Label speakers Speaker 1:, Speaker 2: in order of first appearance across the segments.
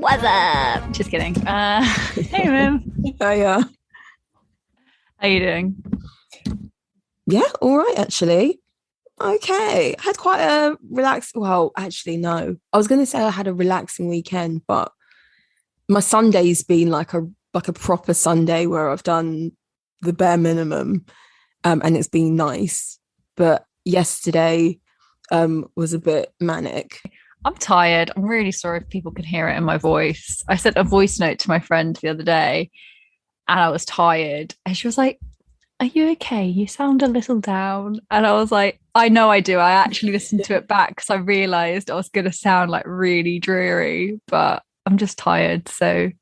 Speaker 1: What's up? Just kidding. Hey, Mim.
Speaker 2: Yeah.
Speaker 1: How you doing?
Speaker 2: Yeah, all right, actually. Okay. I had quite a well, actually, no. I was gonna say I had a relaxing weekend, but my Sunday's been like a proper Sunday where I've done the bare minimum. And it's been nice. But yesterday was a bit manic.
Speaker 1: I'm tired. I'm really sorry if people can hear it in my voice. I sent a voice note to my friend the other day and I was tired. And she was like, "Are you okay? You sound a little down." And I was like, I know I do. I actually listened to it back because I realized I was going to sound like really dreary, but I'm just tired. So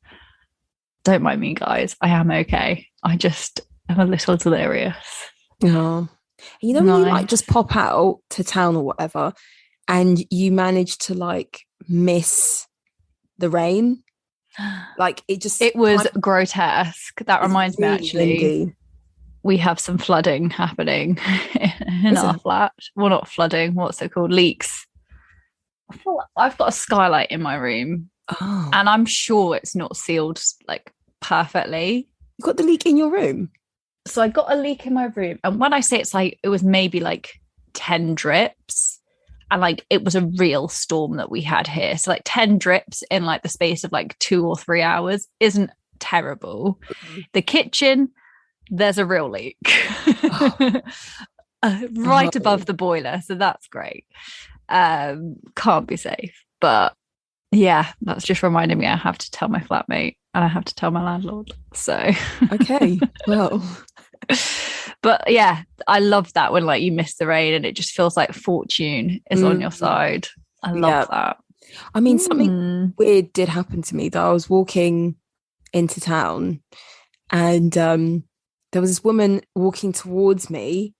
Speaker 1: don't mind me, guys. I am okay. I just am a little delirious.
Speaker 2: Oh. You know when you like just pop out to town or whatever and you manage to like miss the rain? Like it
Speaker 1: was grotesque. That reminds me,
Speaker 2: really
Speaker 1: actually,
Speaker 2: windy.
Speaker 1: we have some flooding happening in our flat. Well, not flooding. What's it called? Leaks. I feel like I've got a skylight in my room, and I'm sure it's not sealed like perfectly.
Speaker 2: You got the leak in your room?
Speaker 1: So I got a leak in my room, and when I say it's like it was maybe like 10 drips, and like it was a real storm that we had here. So like 10 drips in like the space of like 2 or 3 hours isn't terrible. The kitchen, there's a real leak right above the boiler, so that's great. Can't be safe, but yeah, that's just reminding me I have to tell my flatmate and I have to tell my landlord. So
Speaker 2: okay, well.
Speaker 1: But yeah, I love that when like you miss the rain and it just feels like fortune is on your side. I love that.
Speaker 2: I mean, something weird did happen to me though. I was walking into town and there was this woman walking towards me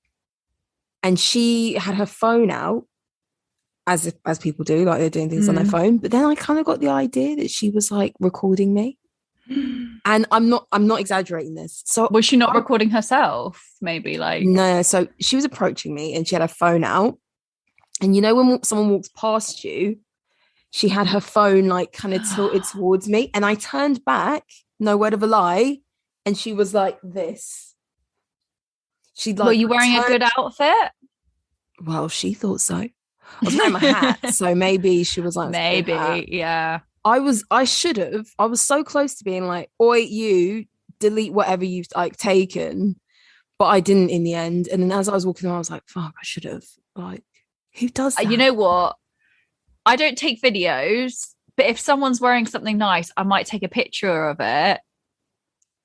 Speaker 2: and she had her phone out as people do, like they're doing things on their phone. But then I kind of got the idea that she was like recording me. And I'm not exaggerating this. So
Speaker 1: was she not recording herself? Maybe like
Speaker 2: no. So she was approaching me and she had her phone out. And you know when someone walks past you, she had her phone like kind of tilted towards me, and I turned back, no word of a lie, and she was like this. She like.
Speaker 1: Were you wearing a good outfit?
Speaker 2: Well, she thought so. I was wearing my hat, so maybe she was like,
Speaker 1: maybe, yeah.
Speaker 2: I was so close to being like, oi, you delete whatever you've like taken, but I didn't in the end. And then as I was walking on, I was like, fuck, I should have. Like, who does that?
Speaker 1: You know what? I don't take videos, but if someone's wearing something nice, I might take a picture of it,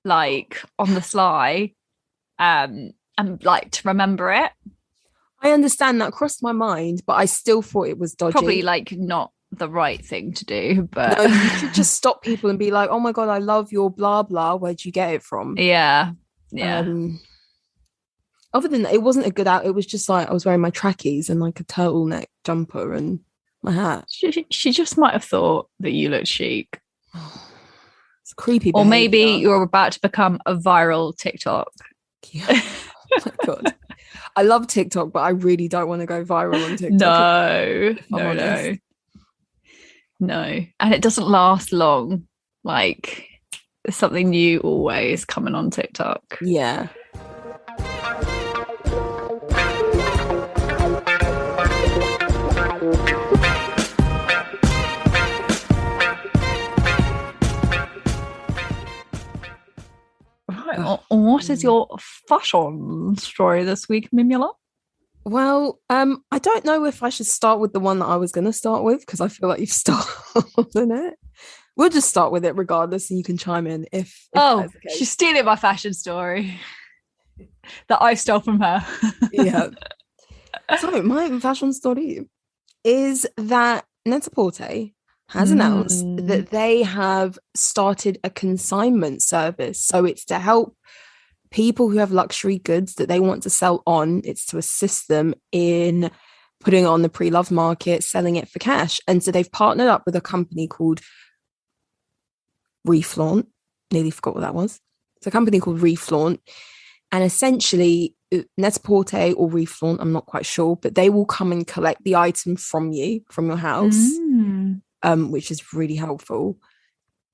Speaker 1: like on the sly, and like to remember it.
Speaker 2: I understand that crossed my mind, but I still thought it was dodgy.
Speaker 1: Probably like not the right thing to do, but
Speaker 2: no, you should just stop people and be like, oh my god, I love your blah blah, where'd you get it from?
Speaker 1: Yeah
Speaker 2: Other than that, it wasn't a good out. It was just like I was wearing my trackies and like a turtleneck jumper and my hat.
Speaker 1: She just might have thought that you looked chic.
Speaker 2: It's creepy
Speaker 1: behavior. Or maybe you're about to become a viral TikTok.
Speaker 2: Yeah. Oh my god, I love TikTok, but I really don't want to go viral on
Speaker 1: TikTok. No, and it doesn't last long. Like there's something new always coming on TikTok.
Speaker 2: Yeah.
Speaker 1: Right. Well, what is your fashion story this week, Mimula?
Speaker 2: Well, I don't know if I should start with the one that I was going to start with because I feel like you've started it. We'll just start with it regardless, and you can chime in if
Speaker 1: she's stealing my fashion story that I stole from her.
Speaker 2: Yeah. So my fashion story is that Net-a-Porter has announced that they have started a consignment service. So it's to help people who have luxury goods that they want to sell on. It's to assist them in putting it on the pre-loved market, selling it for cash. And so they've partnered up with a company called Reflaunt. Nearly forgot what that was. It's a company called Reflaunt. And essentially, Net-a-Porter or Reflaunt, I'm not quite sure, but they will come and collect the item from you, from your house, which is really helpful.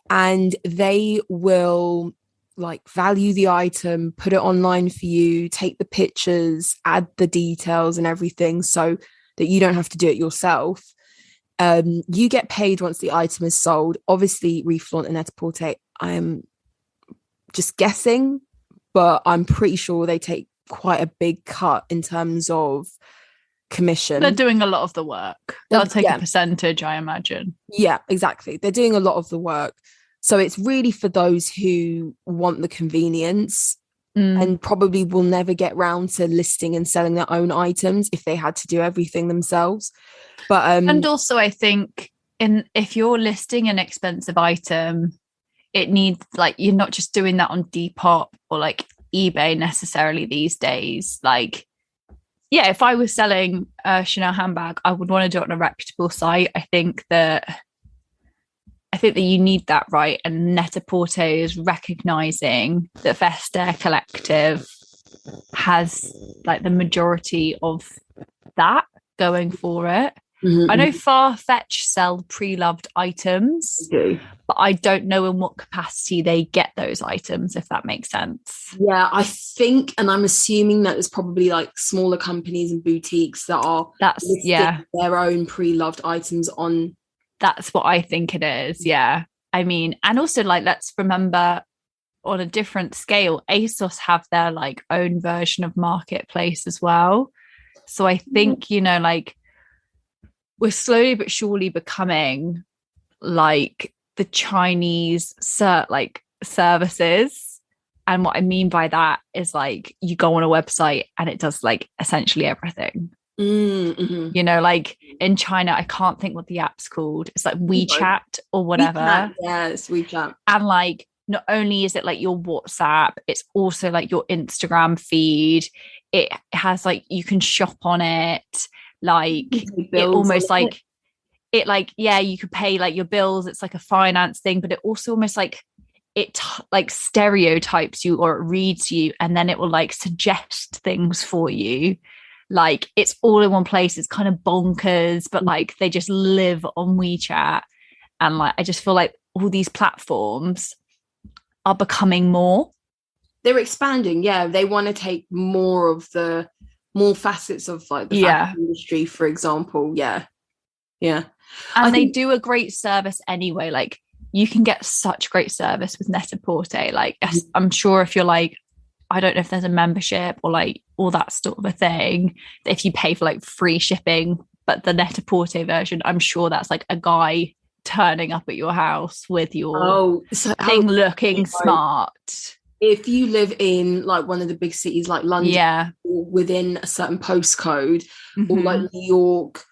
Speaker 2: and they will like value the item, put it online for you, take the pictures, add the details and everything so that you don't have to do it yourself. You get paid once the item is sold. Obviously, Reflaunt and Net-a-Porter, I am just guessing, but I'm pretty sure they take quite a big cut in terms of commission.
Speaker 1: They're doing a lot of the work. They'll take a percentage, I imagine.
Speaker 2: Yeah, exactly. They're doing a lot of the work. So it's really for those who want the convenience and probably will never get round to listing and selling their own items if they had to do everything themselves. But
Speaker 1: and also I think if you're listing an expensive item, it needs, like, you're not just doing that on Depop or like eBay necessarily these days. Like, yeah, if I was selling a Chanel handbag, I would want to do it on a reputable site. I think that you need that, right? And Net-a-Porter is recognizing that Vestiaire Collective has like the majority of that going for it. I know Farfetch sell pre-loved items, but I don't know in what capacity they get those items, if that makes sense.
Speaker 2: Yeah, I think, and I'm assuming that there's probably like smaller companies and boutiques that are listing their own pre-loved items on.
Speaker 1: That's what I think it is. Yeah. I mean, and also like, let's remember on a different scale, ASOS have their like own version of marketplace as well. So I think, you know, like, we're slowly but surely becoming like the Chinese services. And what I mean by that is like, you go on a website and it does like essentially everything. You know, like in China, I can't think what the app's called. It's like WeChat or whatever.
Speaker 2: Yeah, it's WeChat.
Speaker 1: And like, not only is it like your WhatsApp, it's also like your Instagram feed. It has like, you can shop on it. Like it almost like it like, yeah, you could pay like your bills. It's like a finance thing, but it also almost like it like stereotypes you, or it reads you, and then it will like suggest things for you. Like it's all in one place. It's kind of bonkers, but like they just live on WeChat. And like, I just feel like all these platforms are becoming more.
Speaker 2: They're expanding. Yeah. They want to take more facets of like the fashion industry, for example. Yeah.
Speaker 1: And they do a great service anyway. Like you can get such great service with Net-a-Porter. Like I'm sure if you're like, I don't know if there's a membership or like all that sort of a thing, if you pay for like free shipping, but the Net-a-Porter version, I'm sure that's like a guy turning up at your house with your thing looking smart.
Speaker 2: If you live in like one of the big cities like London, or within a certain postcode, or like New York,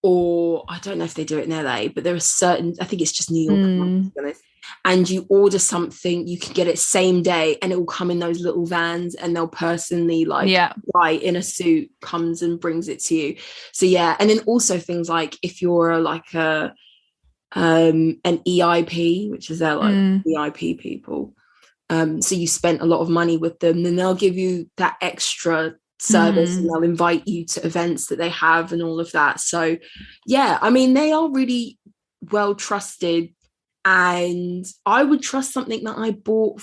Speaker 2: or I don't know if they do it in LA, but there are certain, I think it's just New York, to be honest, and you order something, you can get it same day and it will come in those little vans and they'll personally like guy in a suit comes and brings it to you. So yeah, and then also things like if you're like an EIP, which is their like EIP people, so you spent a lot of money with them, then they'll give you that extra service and they'll invite you to events that they have and all of that. So yeah, I mean, they are really well trusted, and I would trust something that I bought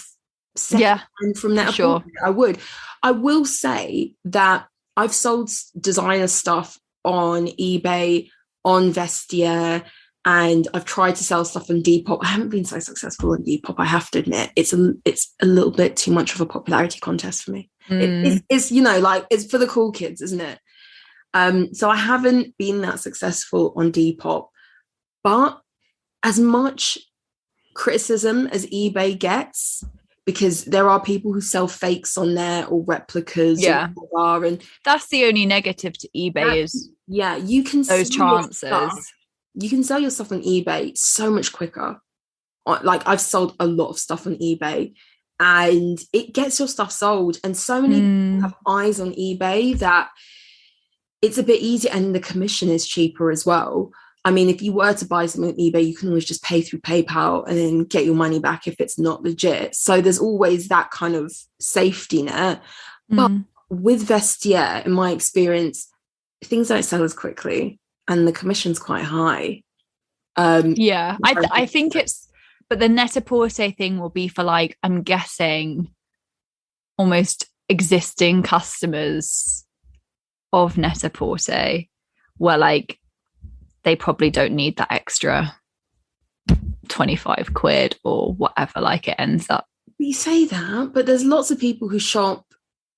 Speaker 2: second from that.
Speaker 1: Sure.
Speaker 2: I would. I will say that I've sold designer stuff on eBay, on Vestiaire, and I've tried to sell stuff on Depop. I haven't been so successful on Depop, I have to admit. It's a little bit too much of a popularity contest for me. It's you know, like, it's for the cool kids, isn't it? So I haven't been that successful on Depop. But as much criticism as eBay gets, because there are people who sell fakes on there or replicas, and
Speaker 1: that's the only negative to eBay is
Speaker 2: you can
Speaker 1: those chances.
Speaker 2: You can sell your stuff on eBay so much quicker. Like, I've sold a lot of stuff on eBay and it gets your stuff sold, and so many people have eyes on eBay that it's a bit easier, and the commission is cheaper as well. I mean, if you were to buy something on eBay, you can always just pay through PayPal and then get your money back if it's not legit. So there's always that kind of safety net. But with Vestiaire, in my experience, things don't sell as quickly and the commission's quite high.
Speaker 1: I think it's But the Net-a-Porter thing will be for like, I'm guessing, almost existing customers of Net-a-Porter, where like they probably don't need that extra 25 quid or whatever, like it ends up.
Speaker 2: You say that, but there's lots of people who shop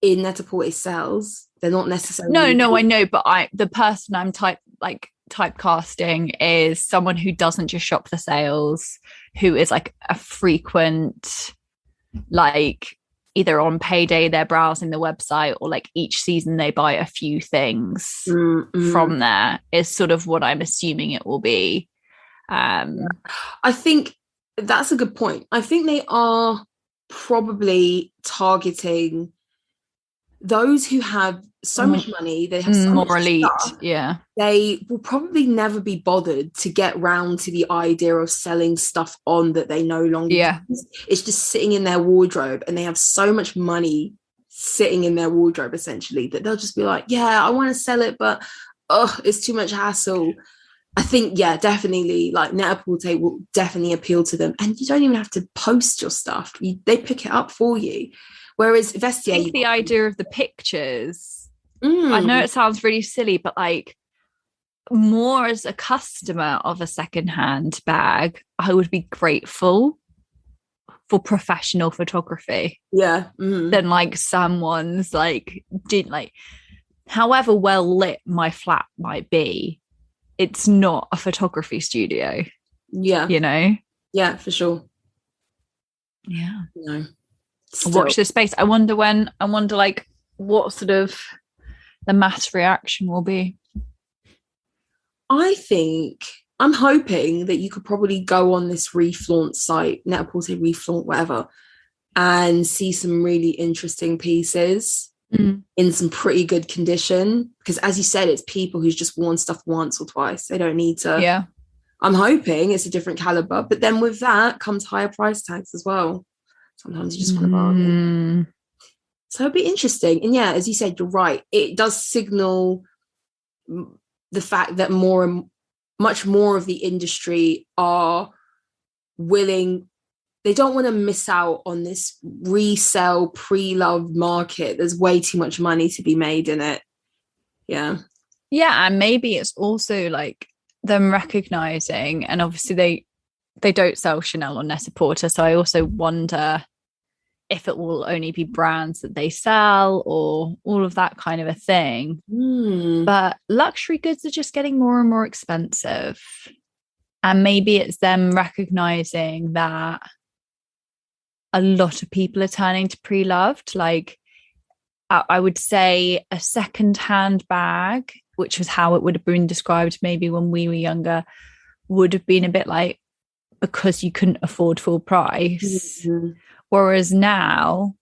Speaker 2: in Net-a-Porter sales. They're not necessarily.
Speaker 1: No, I know, but the person I'm typecasting is someone who doesn't just shop the sales, who is like a frequent, like either on payday they're browsing the website, or like each season they buy a few things from there, is sort of what I'm assuming it will be.
Speaker 2: I think that's a good point. I think they are probably targeting those who have so much money, they have so
Speaker 1: more
Speaker 2: much
Speaker 1: elite
Speaker 2: stuff,
Speaker 1: yeah,
Speaker 2: they will probably never be bothered to get round to the idea of selling stuff on that they no longer use. It's just sitting in their wardrobe, and they have so much money sitting in their wardrobe essentially that they'll just be like, yeah, I want to sell it, but it's too much hassle. I think, yeah, definitely, like Net-a-Porter will definitely appeal to them, and you don't even have to post your stuff. They pick it up for you. Whereas Vestiaire,
Speaker 1: I think the idea of the pictures, I know it sounds really silly, but like more as a customer of a secondhand bag, I would be grateful for professional photography.
Speaker 2: Yeah.
Speaker 1: Than like someone's like, however well lit my flat might be, it's not a photography studio.
Speaker 2: Yeah.
Speaker 1: You know?
Speaker 2: Yeah, for sure.
Speaker 1: Yeah.
Speaker 2: No.
Speaker 1: Watch this space. I wonder like what sort of the mass reaction will be.
Speaker 2: I think, I'm hoping that you could probably go on this reflaunt site, Net-a-Porter reflaunt, whatever, and see some really interesting pieces in some pretty good condition. Because as you said, it's people who's just worn stuff once or twice. They don't need to.
Speaker 1: Yeah.
Speaker 2: I'm hoping it's a different caliber, but then with that comes higher price tags as well. Sometimes you just want to bargain. So it'd be interesting. And yeah, as you said, you're right. It does signal the fact that much more of the industry are willing. They don't want to miss out on this resale, pre-loved market. There's way too much money to be made in it. Yeah.
Speaker 1: Yeah, and maybe it's also like them recognizing, and obviously they don't sell Chanel or Net-a-Porter, so I also wonder if it will only be brands that they sell or all of that kind of a thing. But luxury goods are just getting more and more expensive, and maybe it's them recognizing that a lot of people are turning to pre-loved. Like I would say a second-hand bag, which was how it would have been described maybe when we were younger, would have been a bit like, because you couldn't afford full price. Whereas now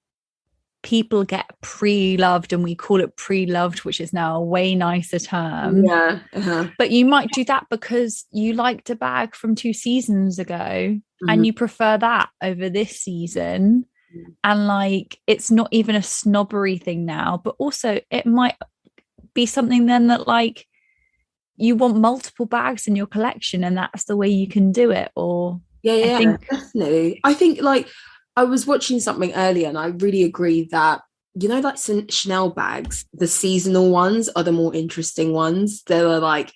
Speaker 1: people get pre-loved, and we call it pre-loved, which is now a way nicer term.
Speaker 2: Yeah.
Speaker 1: But you might do that because you liked a bag from 2 seasons ago and you prefer that over this season. And like, it's not even a snobbery thing now, but also it might be something then that like you want multiple bags in your collection, and that's the way you can do it. Or
Speaker 2: I think, definitely. I think like I was watching something earlier, and I really agree that, you know, like some Chanel bags, the seasonal ones are the more interesting ones. They're like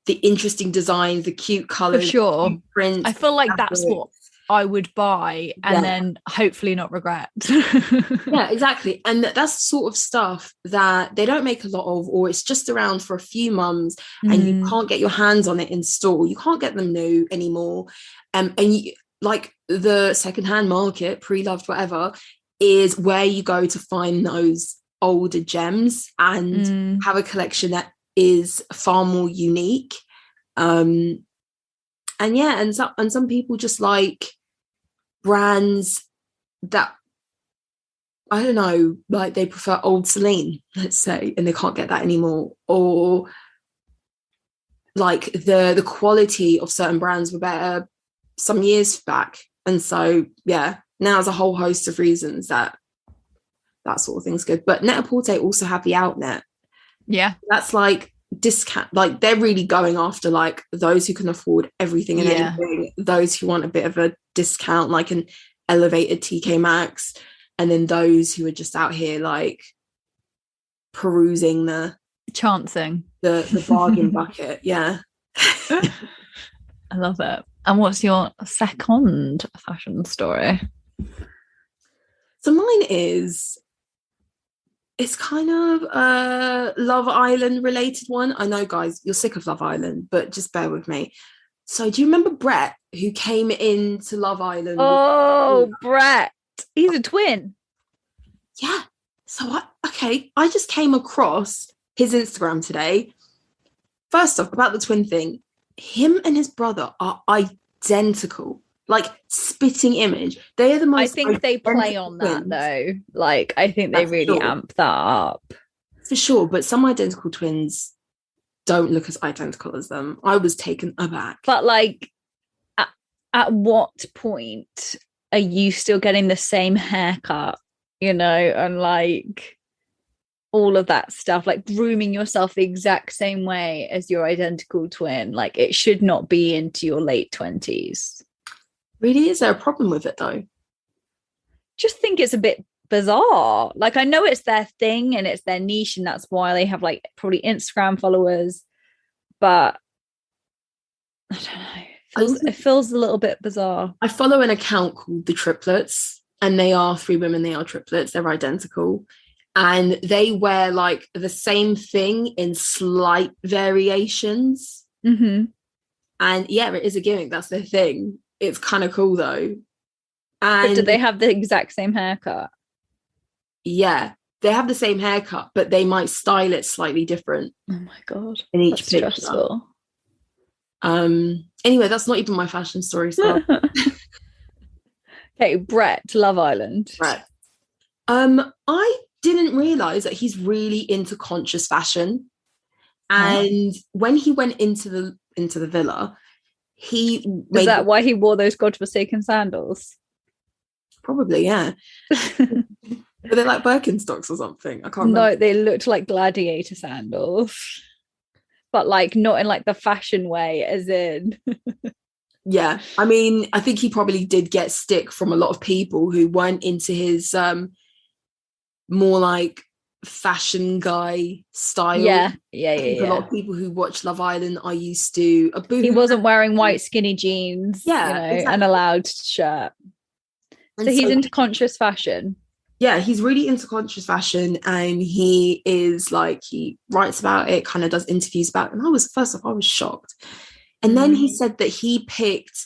Speaker 2: the interesting designs, the cute colors,
Speaker 1: for sure.
Speaker 2: cute prints.
Speaker 1: I feel like that's what I would buy, and then hopefully not regret.
Speaker 2: Yeah, exactly. And that's sort of stuff that they don't make a lot of, or it's just around for a few months and you can't get your hands on it in store. You can't get them new anymore. And you, like the secondhand market, pre-loved, whatever, is where you go to find those older gems and have a collection that is far more unique. And some people just like brands that, I don't know, like they prefer old Celine, let's say, and they can't get that anymore. Or like the quality of certain brands were better some years back. And so, yeah, now there's a whole host of reasons that sort of thing's good. But Net-a-Porter also have the outlet.
Speaker 1: Yeah.
Speaker 2: That's like discount, like they're really going after like those who can afford everything and anything, those who want a bit of a discount, like an elevated TK Maxx, and then those who are just out here like perusing
Speaker 1: chancing
Speaker 2: the bargain bucket. Yeah.
Speaker 1: I love it. And what's your second fashion story?
Speaker 2: So mine is, it's kind of a Love Island related one. I know, guys, you're sick of Love Island, but just bear with me. So do you remember Brett, who came into Love Island?
Speaker 1: Oh, Brett. He's a twin.
Speaker 2: Yeah. So I just came across his Instagram today. First off, about the twin thing, him and his brother are identical, like spitting image. They are the most.
Speaker 1: I think they play on that though. Like, I think they really amp that up.
Speaker 2: For sure, but some identical twins don't look as identical as them. I was taken aback.
Speaker 1: But like, at what point are you still getting the same haircut, you know, and like all of that stuff, like grooming yourself the exact same way as your identical twin? Like, it should not be into your late 20s.
Speaker 2: Really? Is there a problem with it though?
Speaker 1: Just think it's a bit bizarre. Like, I know it's their thing and it's their niche, and that's why they have like probably Instagram followers, but I don't know. It feels a little bit bizarre.
Speaker 2: I follow an account called The Triplets, and they are three women. They are triplets. They're identical. And they wear like the same thing in slight variations.
Speaker 1: Mm-hmm.
Speaker 2: And yeah, it is a gimmick. That's their thing. It's kind of cool though.
Speaker 1: And but do they have the exact same haircut?
Speaker 2: Yeah, they have the same haircut, but they might style it slightly different.
Speaker 1: Oh my God.
Speaker 2: In each picture. Stressful. Anyway, that's not even my fashion story. So.
Speaker 1: Okay, Brett, Love Island.
Speaker 2: Brett. I didn't realize that he's really into conscious fashion. And when he went into the villa, is
Speaker 1: that why he wore those godforsaken sandals?
Speaker 2: Probably, yeah. Were they like Birkenstocks or something? I can't remember.
Speaker 1: No, they looked like gladiator sandals, but like not in like the fashion way, as in.
Speaker 2: Yeah, I mean, I think he probably did get stick from a lot of people who weren't into his more like fashion guy style.
Speaker 1: Yeah.
Speaker 2: A lot of people who watch Love Island are used to a boohoo.
Speaker 1: He wasn't wearing white skinny jeans, exactly. And a loud shirt. So he's into conscious fashion.
Speaker 2: Yeah, he's really into conscious fashion, and he is like, he writes about it, kind of does interviews about it. And I was shocked. And then he said that he picked,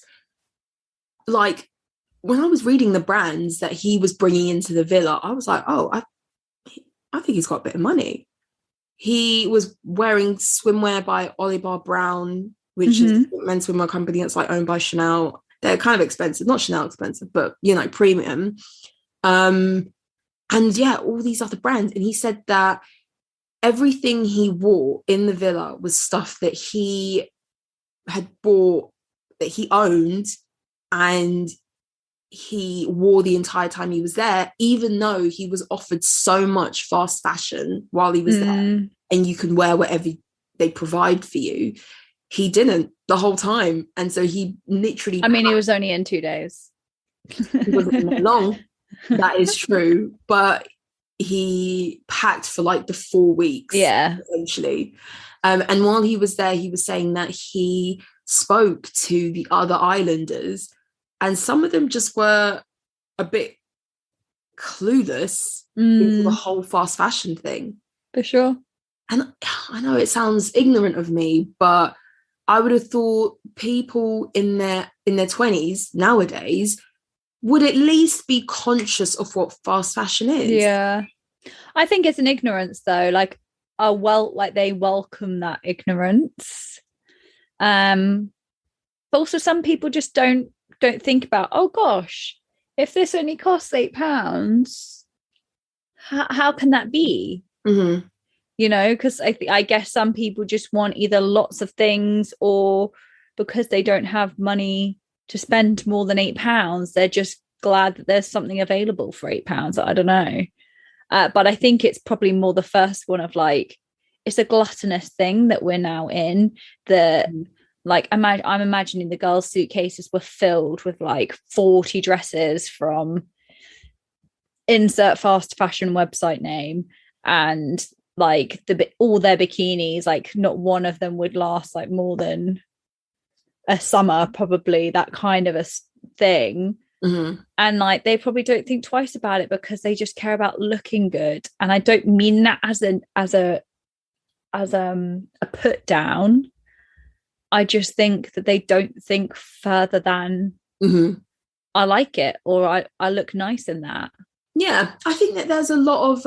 Speaker 2: like, when I was reading the brands that he was bringing into the villa, I was like, oh, I think he's got a bit of money. He was wearing swimwear by Oliver Brown, which is a men's swimwear company that's like owned by Chanel. They're kind of expensive, not Chanel expensive, but, you know, premium. And yeah, all these other brands. And he said that everything he wore in the villa was stuff that he had bought, that he owned, and he wore the entire time he was there, even though he was offered so much fast fashion while he was there, and you can wear whatever they provide for you. He didn't the whole time. And so he literally...
Speaker 1: I mean, he was only in 2 days.
Speaker 2: He wasn't in there long. That is true. But he packed for like the 4 weeks.
Speaker 1: Yeah.
Speaker 2: Essentially. And while he was there, he was saying that he spoke to the other islanders, and some of them just were a bit clueless into the whole fast fashion thing.
Speaker 1: For sure.
Speaker 2: And I know it sounds ignorant of me, but I would have thought people in their 20s nowadays would at least be conscious of what fast fashion is.
Speaker 1: Yeah. I think it's an ignorance though. Like, they welcome that ignorance. But also some people just don't think about, oh gosh, if this only costs £8, how can that be?
Speaker 2: Mm-hmm.
Speaker 1: You know, because I guess some people just want either lots of things, or because they don't have money to spend more than £8, they're just glad that there's something available for £8. I don't know. But I think it's probably more the first one of like, it's a gluttonous thing that we're now in. The like I'm imagining the girls' suitcases were filled with like 40 dresses from insert fast fashion website name, and like all their bikinis, like not one of them would last like more than a summer, probably, that kind of a thing. And like they probably don't think twice about it because they just care about looking good. And I don't mean that as a put down. I just think that they don't think further than I like it, or I look nice in that.
Speaker 2: Yeah, I think that there's a lot of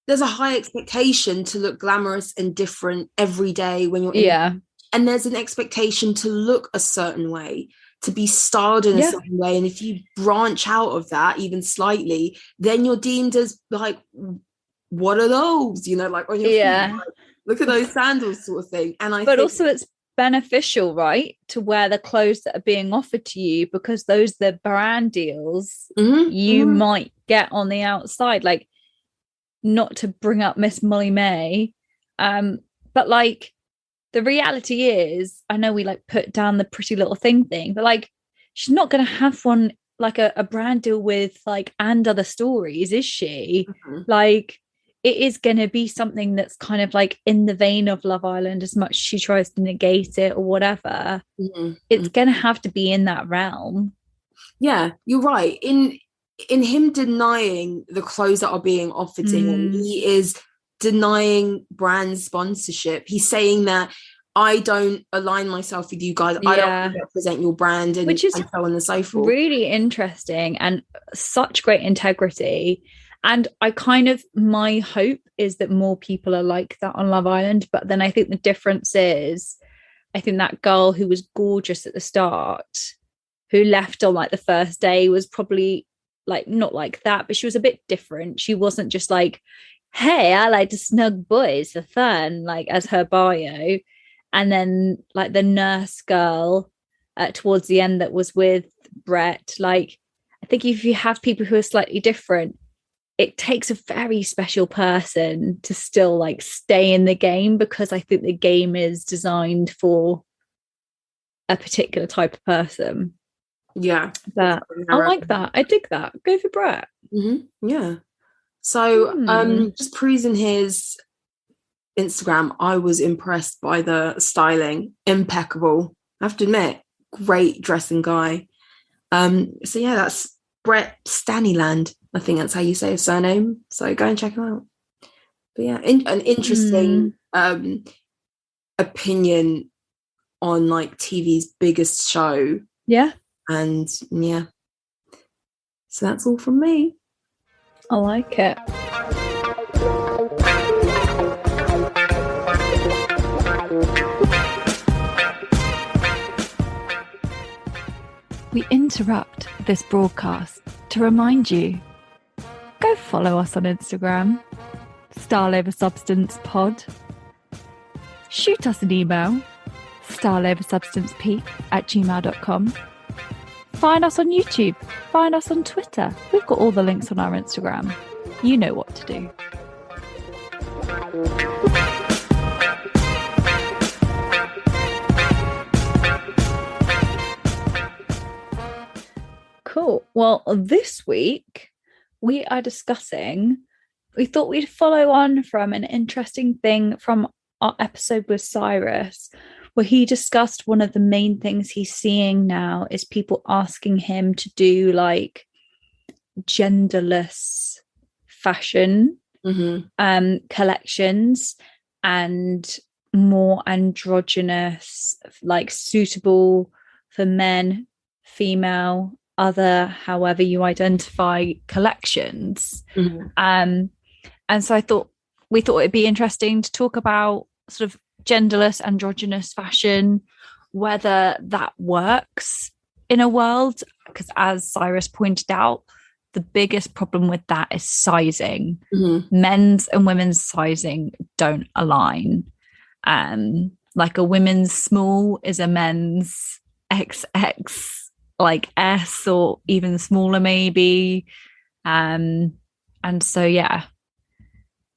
Speaker 2: there's a high expectation to look glamorous and different every day when you're in, and there's an expectation to look a certain way, to be styled in a certain way, and if you branch out of that even slightly, then you're deemed as like, what are those, you know, like on your feet, like, look at those sandals, sort of thing. And I think
Speaker 1: also it's beneficial, right, to wear the clothes that are being offered to you, because those are the brand deals you might get on the outside. Like, not to bring up Miss Molly May, but like the reality is, I know we like put down the Pretty Little thing, but like she's not going to have one like a brand deal with like And Other Stories, is she? Like, it is going to be something that's kind of like in the vein of Love Island, as much as she tries to negate it or whatever. It's going to have to be in that realm.
Speaker 2: Yeah, you're right. In him denying the clothes that are being offered to him, he is denying brand sponsorship. He's saying that I don't align myself with you guys. I don't represent your brand, and which is and so on and so forth.
Speaker 1: Really interesting and such great integrity. And I kind of, my hope is that more people are like that on Love Island. But then I think the difference is, I think that girl who was gorgeous at the start, who left on like the first day, was probably like not like that, but she was a bit different. She wasn't just like, hey, I like to snug boys for fun, like as her bio. And then like the nurse girl towards the end that was with Brett, like I think if you have people who are slightly different, it takes a very special person to still like stay in the game, because I think the game is designed for a particular type of person.
Speaker 2: Yeah,
Speaker 1: but I like that. I dig that. Go for Brett.
Speaker 2: Yeah. So just perusing his Instagram, I was impressed by the styling. Impeccable, I have to admit. Great dressing guy. So yeah, that's Brett Stannyland. I think that's how you say his surname. So go and check him out. But yeah, an interesting opinion on like TV's biggest show.
Speaker 1: Yeah.
Speaker 2: And yeah. So that's all from me.
Speaker 1: I like it. We interrupt this broadcast to remind you, go follow us on Instagram, Style Over Substance Pod. Shoot us an email, styleoversubstancepeak@gmail.com. Find us on YouTube, find us on Twitter. We've got all the links on our Instagram. You know what to do. Cool. Well, this week we are discussing, we thought we'd follow on from an interesting thing from our episode with Cyrus, where he discussed one of the main things he's seeing now is people asking him to do like genderless fashion collections and more androgynous, like suitable for men, female, other, however you identify, collections. And so we thought it'd be interesting to talk about sort of genderless, androgynous fashion, whether that works in a world, because as Cyrus pointed out, the biggest problem with that is sizing. Men's and women's sizing don't align. Like a women's small is a men's XX, like S, or even smaller maybe. And so yeah,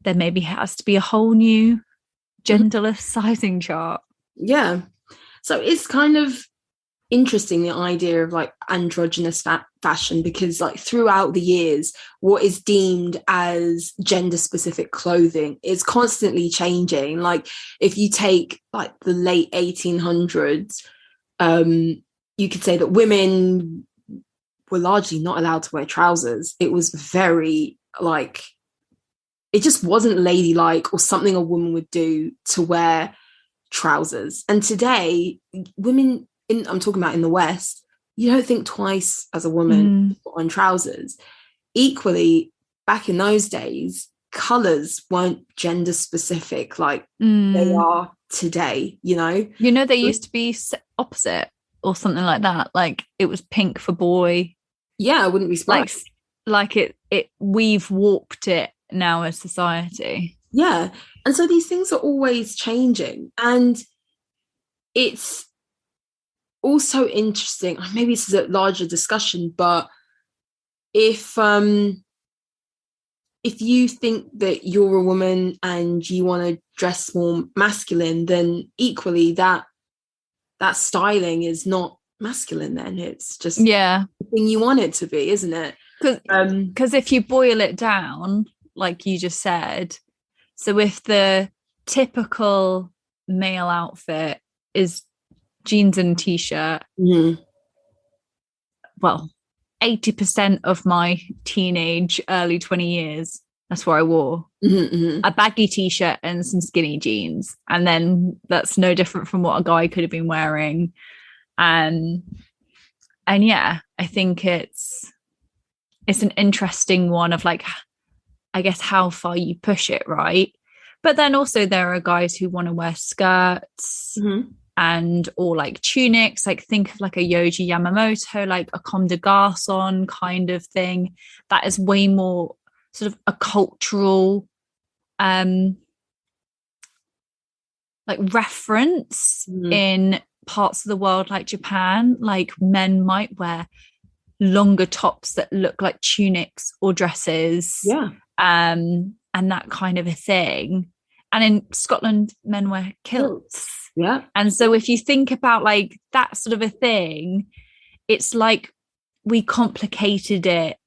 Speaker 1: there maybe has to be a whole new genderless sizing chart.
Speaker 2: Yeah. So it's kind of interesting, the idea of like androgynous fashion, because like throughout the years, what is deemed as gender specific clothing is constantly changing. Like if you take like the late 1800s, you could say that women were largely not allowed to wear trousers. It was very like, it just wasn't ladylike or something a woman would do to wear trousers. And today, women, I'm talking about in the West, you don't think twice as a woman to put on trousers. Equally, back in those days, colours weren't gender specific like they are today, you know?
Speaker 1: You know, they used to be opposite or something like that. Like it was pink for boy.
Speaker 2: Yeah, I wouldn't be surprised.
Speaker 1: Like we've warped it now as society.
Speaker 2: Yeah. And so these things are always changing. And it's also interesting, maybe this is a larger discussion, but if you think that you're a woman and you want to dress more masculine, then equally that styling is not masculine, then it's just the thing you want it to be, isn't it?
Speaker 1: Because if you boil it down, like you just said, so if the typical male outfit is jeans and t-shirt, well, 80% of my teenage early 20 years, that's what I wore. A baggy t-shirt and some skinny jeans, and then that's no different from what a guy could have been wearing. And yeah, I think it's an interesting one of like, I guess, how far you push it, right? But then also there are guys who want to wear skirts and or like tunics, like think of like a Yohji Yamamoto, like a Comme des Garçons kind of thing. That is way more sort of a cultural like reference in parts of the world like Japan. Like men might wear longer tops that look like tunics or dresses, and that kind of a thing. And in Scotland, men wear kilts.
Speaker 2: Yeah.
Speaker 1: And so if you think about like that sort of a thing, it's like we complicated it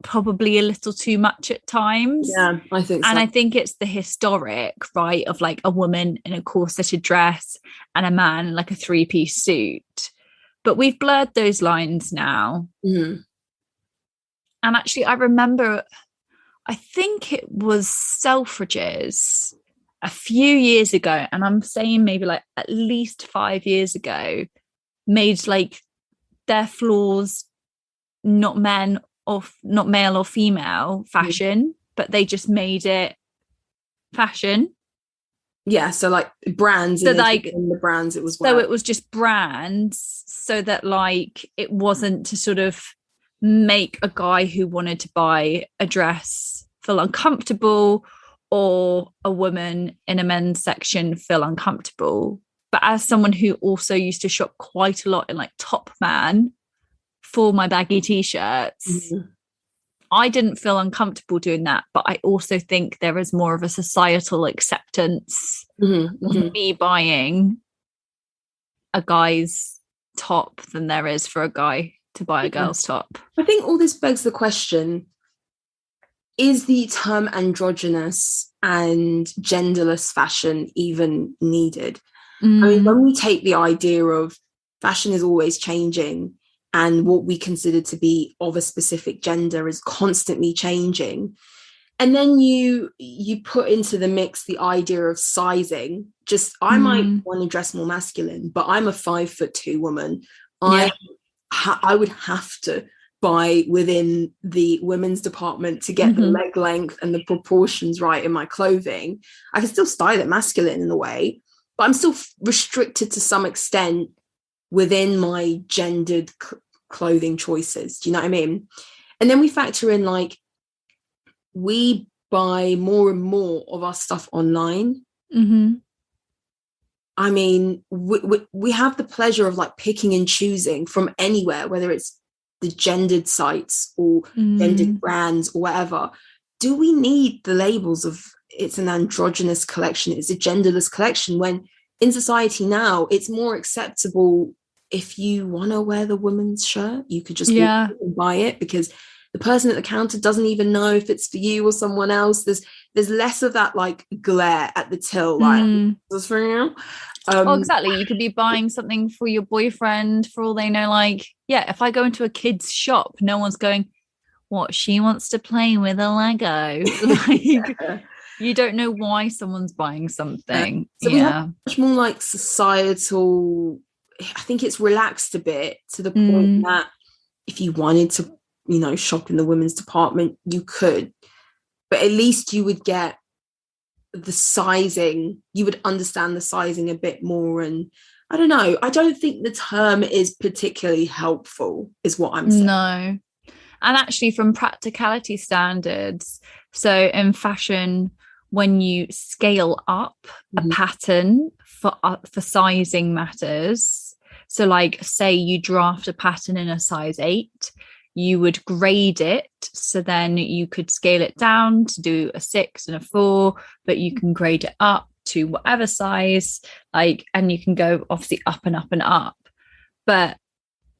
Speaker 1: probably a little too much at times.
Speaker 2: Yeah, I think so.
Speaker 1: And I think it's the historic, right, of like a woman in a corseted dress and a man in like a three-piece suit. But we've blurred those lines now. And actually, I remember, I think it was Selfridges a few years ago, and I'm saying maybe like at least 5 years ago, made like their floors not male or female fashion, but they just made it fashion.
Speaker 2: Yeah, so like brands,
Speaker 1: so like
Speaker 2: in the brands it was
Speaker 1: so it was just brands, so that like it wasn't to sort of make a guy who wanted to buy a dress feel uncomfortable or a woman in a men's section feel uncomfortable. But as someone who also used to shop quite a lot in like Top Man for my baggy t-shirts, I didn't feel uncomfortable doing that. But I also think there is more of a societal acceptance of me buying a guy's top than there is for a guy to buy a girl's top.
Speaker 2: I think all this begs the question, is the term androgynous and genderless fashion even needed? I mean, when we take the idea of fashion is always changing and what we consider to be of a specific gender is constantly changing, and then you put into the mix the idea of sizing, just I might want to dress more masculine, but I'm a 5'2" woman. I would have to buy within the women's department to get the leg length and the proportions right in my clothing. I can still style it masculine in a way, but I'm still restricted to some extent within my gendered clothing choices. Do you know what I mean? And then we factor in like we buy more and more of our stuff online. I mean, we have the pleasure of like picking and choosing from anywhere, whether it's the gendered sites or gendered brands or whatever. Do we need the labels of it's an androgynous collection, it's a genderless collection, when in society now it's more acceptable. If you want to wear the woman's shirt, you could just walk and buy it, because the person at the counter doesn't even know if it's for you or someone else. There's less of that like glare at the till, like this for you.
Speaker 1: Oh, exactly. You could be buying something for your boyfriend for all they know. Like, yeah, if I go into a kid's shop, no one's going, what, she wants to play with a Lego. Like, you don't know why someone's buying something.
Speaker 2: So we have much more like societal, I think it's relaxed a bit to the point that if you wanted to, you know, shop in the women's department, you could, but at least you would get the sizing, you would understand the sizing a bit more. And I don't know, I don't think the term is particularly helpful, is what I'm saying.
Speaker 1: No. And actually, from practicality standards, so in fashion, when you scale up a pattern for sizing matters, so like say you draft a pattern in a size 8, you would grade it, so then you could scale it down to do a 6 and a 4, but you can grade it up to whatever size, like, and you can go obviously up and up and up. But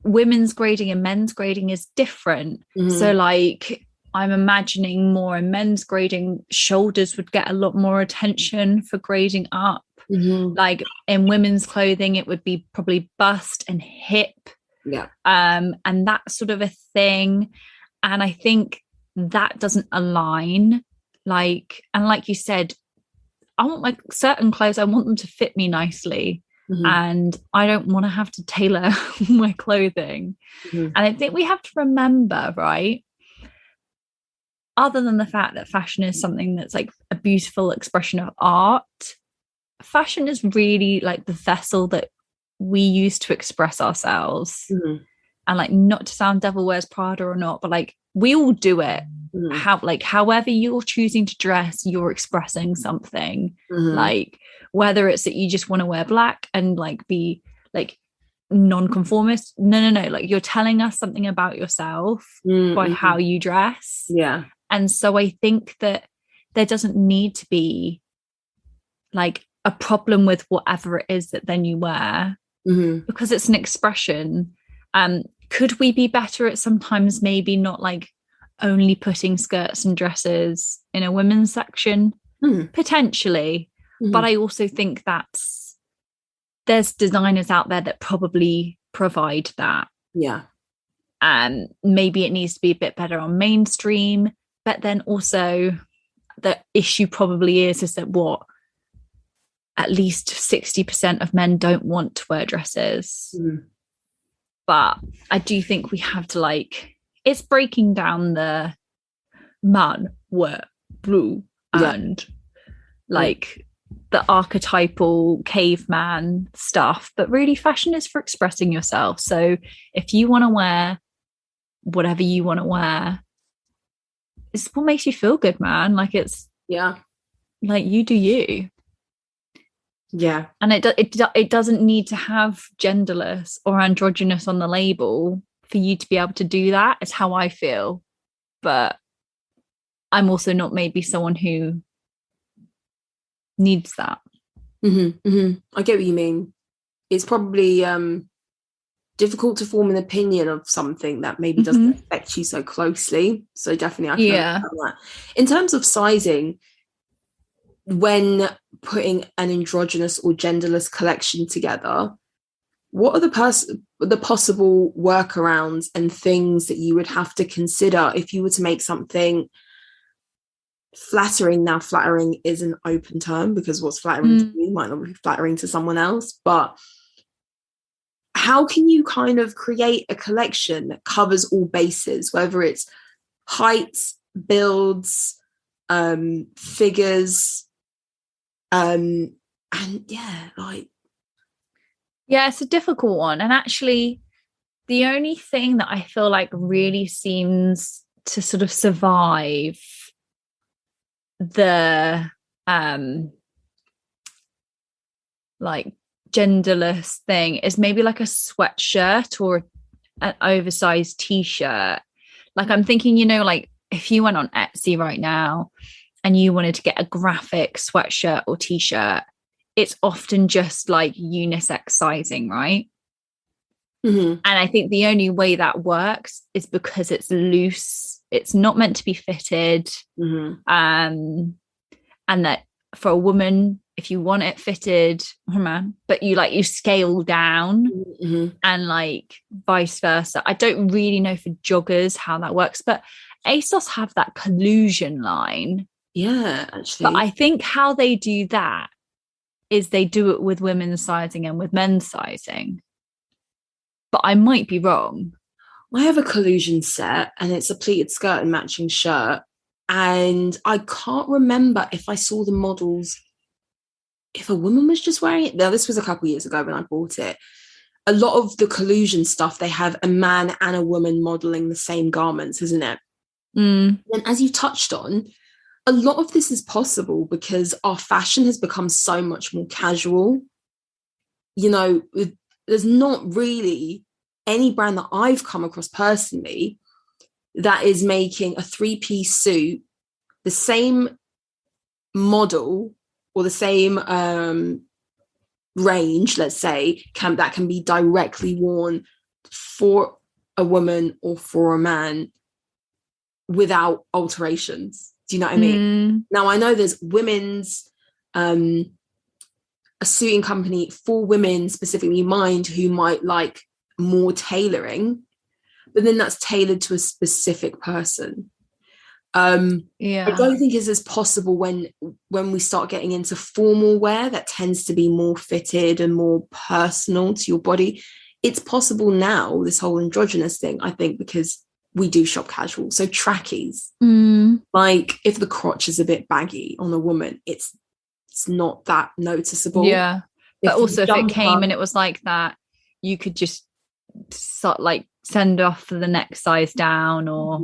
Speaker 1: women's grading and men's grading is different. So like, I'm imagining more in men's grading, shoulders would get a lot more attention for grading up. Like in women's clothing, it would be probably bust and hip. And that sort of a thing. And I think that doesn't align. Like, and like you said, I want like certain clothes, I want them to fit me nicely. And I don't want to have to tailor my clothing. And I think we have to remember, right, other than the fact that fashion is something that's like a beautiful expression of art, fashion is really like the vessel that we use to express ourselves. And like, not to sound Devil Wears Prada or not, but like, we all do it. How, like, however you're choosing to dress, you're expressing something. Like, whether it's that you just want to wear black and like be like non-conformist, no, like, you're telling us something about yourself by how you dress. And so I think that there doesn't need to be like a problem with whatever it is that then you wear, because it's an expression. Could we be better at sometimes maybe not like only putting skirts and dresses in a women's section? Potentially. But I also think there's designers out there that probably provide that. Maybe it needs to be a bit better on mainstream, but then also the issue probably is that what, at least 60% of men don't want to wear dresses. But I do think we have to, like, it's breaking down the man wear blue and like the archetypal caveman stuff, but really fashion is for expressing yourself. So if you want to wear whatever you want to wear, it's what makes you feel good, man. Like, it's like, you do you. And it doesn't need to have genderless or androgynous on the label for you to be able to do that. It's how I feel. But I'm also not maybe someone who needs that.
Speaker 2: I get what you mean. It's probably difficult to form an opinion of something that maybe doesn't affect you so closely. So definitely I can understand that. In terms of sizing, when putting an androgynous or genderless collection together, what are the possible workarounds and things that you would have to consider if you were to make something flattering? Now, flattering is an open term, because what's flattering to you might not be flattering to someone else, but how can you kind of create a collection that covers all bases, whether it's heights, builds, figures, and
Speaker 1: it's a difficult one. And actually, the only thing that I feel like really seems to sort of survive the like genderless thing is maybe like a sweatshirt or an oversized t-shirt. Like, I'm thinking, you know, like if you went on Etsy right now and you wanted to get a graphic sweatshirt or t-shirt, it's often just like unisex sizing, right?
Speaker 2: Mm-hmm.
Speaker 1: And I think the only way that works is because it's loose. It's not meant to be fitted.
Speaker 2: Mm-hmm.
Speaker 1: And that for a woman, if you want it fitted, oh man, but you scale down,
Speaker 2: Mm-hmm.
Speaker 1: and like vice versa. I don't really know for joggers how that works, but ASOS have that collusion line.
Speaker 2: Yeah, actually.
Speaker 1: But I think how they do that is they do it with women's sizing and with men's sizing. But I might be wrong.
Speaker 2: I have a collusion set, and it's a pleated skirt and matching shirt. And I can't remember if I saw the models, if a woman was just wearing it. Now, this was a couple of years ago when I bought it. A lot of the collusion stuff, they have a man and a woman modeling the same garments, isn't it?
Speaker 1: Mm.
Speaker 2: And as you touched on, a lot of this is possible because our fashion has become so much more casual. You know, there's not really any brand that I've come across personally that is making a 3-piece suit, the same model or the same range, let's say, that can be directly worn for a woman or for a man without alterations. Do you know what I mean? Now, I know there's women's a suiting company for women specifically in mind who might like more tailoring, but then that's tailored to a specific person. I don't think it's as possible when we start getting into formal wear that tends to be more fitted and more personal to your body. It's possible now, this whole androgynous thing, I think, because we do shop casual. So trackies, like if the crotch is a bit baggy on a woman, it's not that noticeable.
Speaker 1: Yeah. But also if it came and it was like that, you could just send off for the next size down, or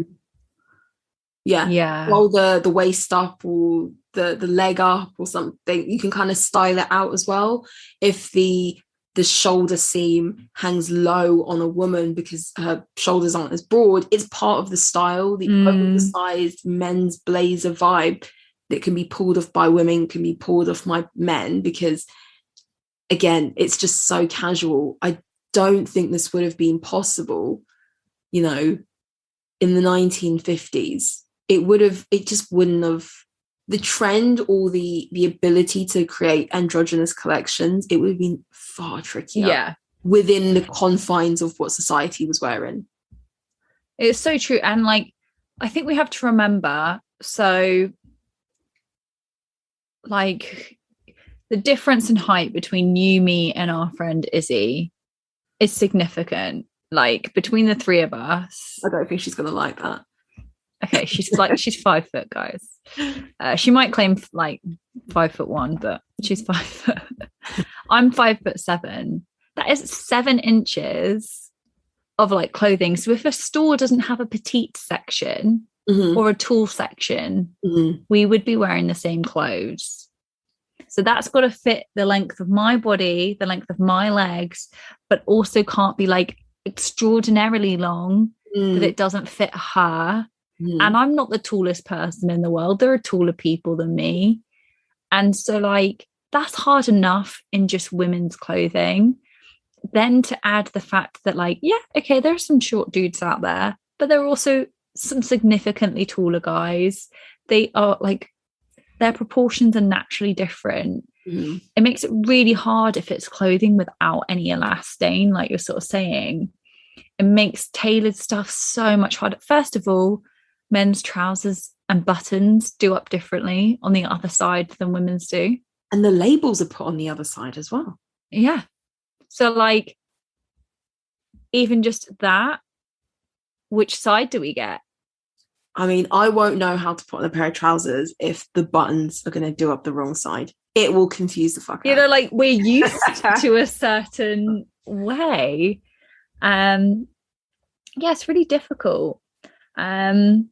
Speaker 2: roll the waist up or the leg up or something. You can kind of style it out as well. If the shoulder seam hangs low on a woman because her shoulders aren't as broad, it's part of the style. The oversized men's blazer vibe that can be pulled off by women can be pulled off by men, because again, it's just so casual. I don't think this would have been possible, in the 1950s. It just wouldn't have, the trend or the ability to create androgynous collections, it would have been far trickier within the confines of what society was wearing.
Speaker 1: It's so true. And I think we have to remember, so the difference in height between you, me, and our friend Izzy is significant. Between the three of us,
Speaker 2: I don't think she's gonna like that.
Speaker 1: Okay, she's 5 foot, guys. She might claim 5'1", but she's 5 foot. I'm 5'7". That is 7 inches of clothing. So if a store doesn't have a petite section or a tall section, we would be wearing the same clothes. So that's got to fit the length of my body, the length of my legs, but also can't be extraordinarily long that it doesn't fit her. And I'm not the tallest person in the world. There are taller people than me. And so that's hard enough in just women's clothing. Then to add the fact that there are some short dudes out there, but there are also some significantly taller guys. They are their proportions are naturally different. It makes it really hard if it's clothing without any elastane, like you're sort of saying. It makes tailored stuff so much harder. First of all, men's trousers and buttons do up differently on the other side than women's do.
Speaker 2: And the labels are put on the other side as well.
Speaker 1: Yeah. So even just that, which side do we get?
Speaker 2: I mean, I won't know how to put on a pair of trousers if the buttons are going to do up the wrong side. It will confuse the fuck out.
Speaker 1: We're used to a certain way. It's really difficult. And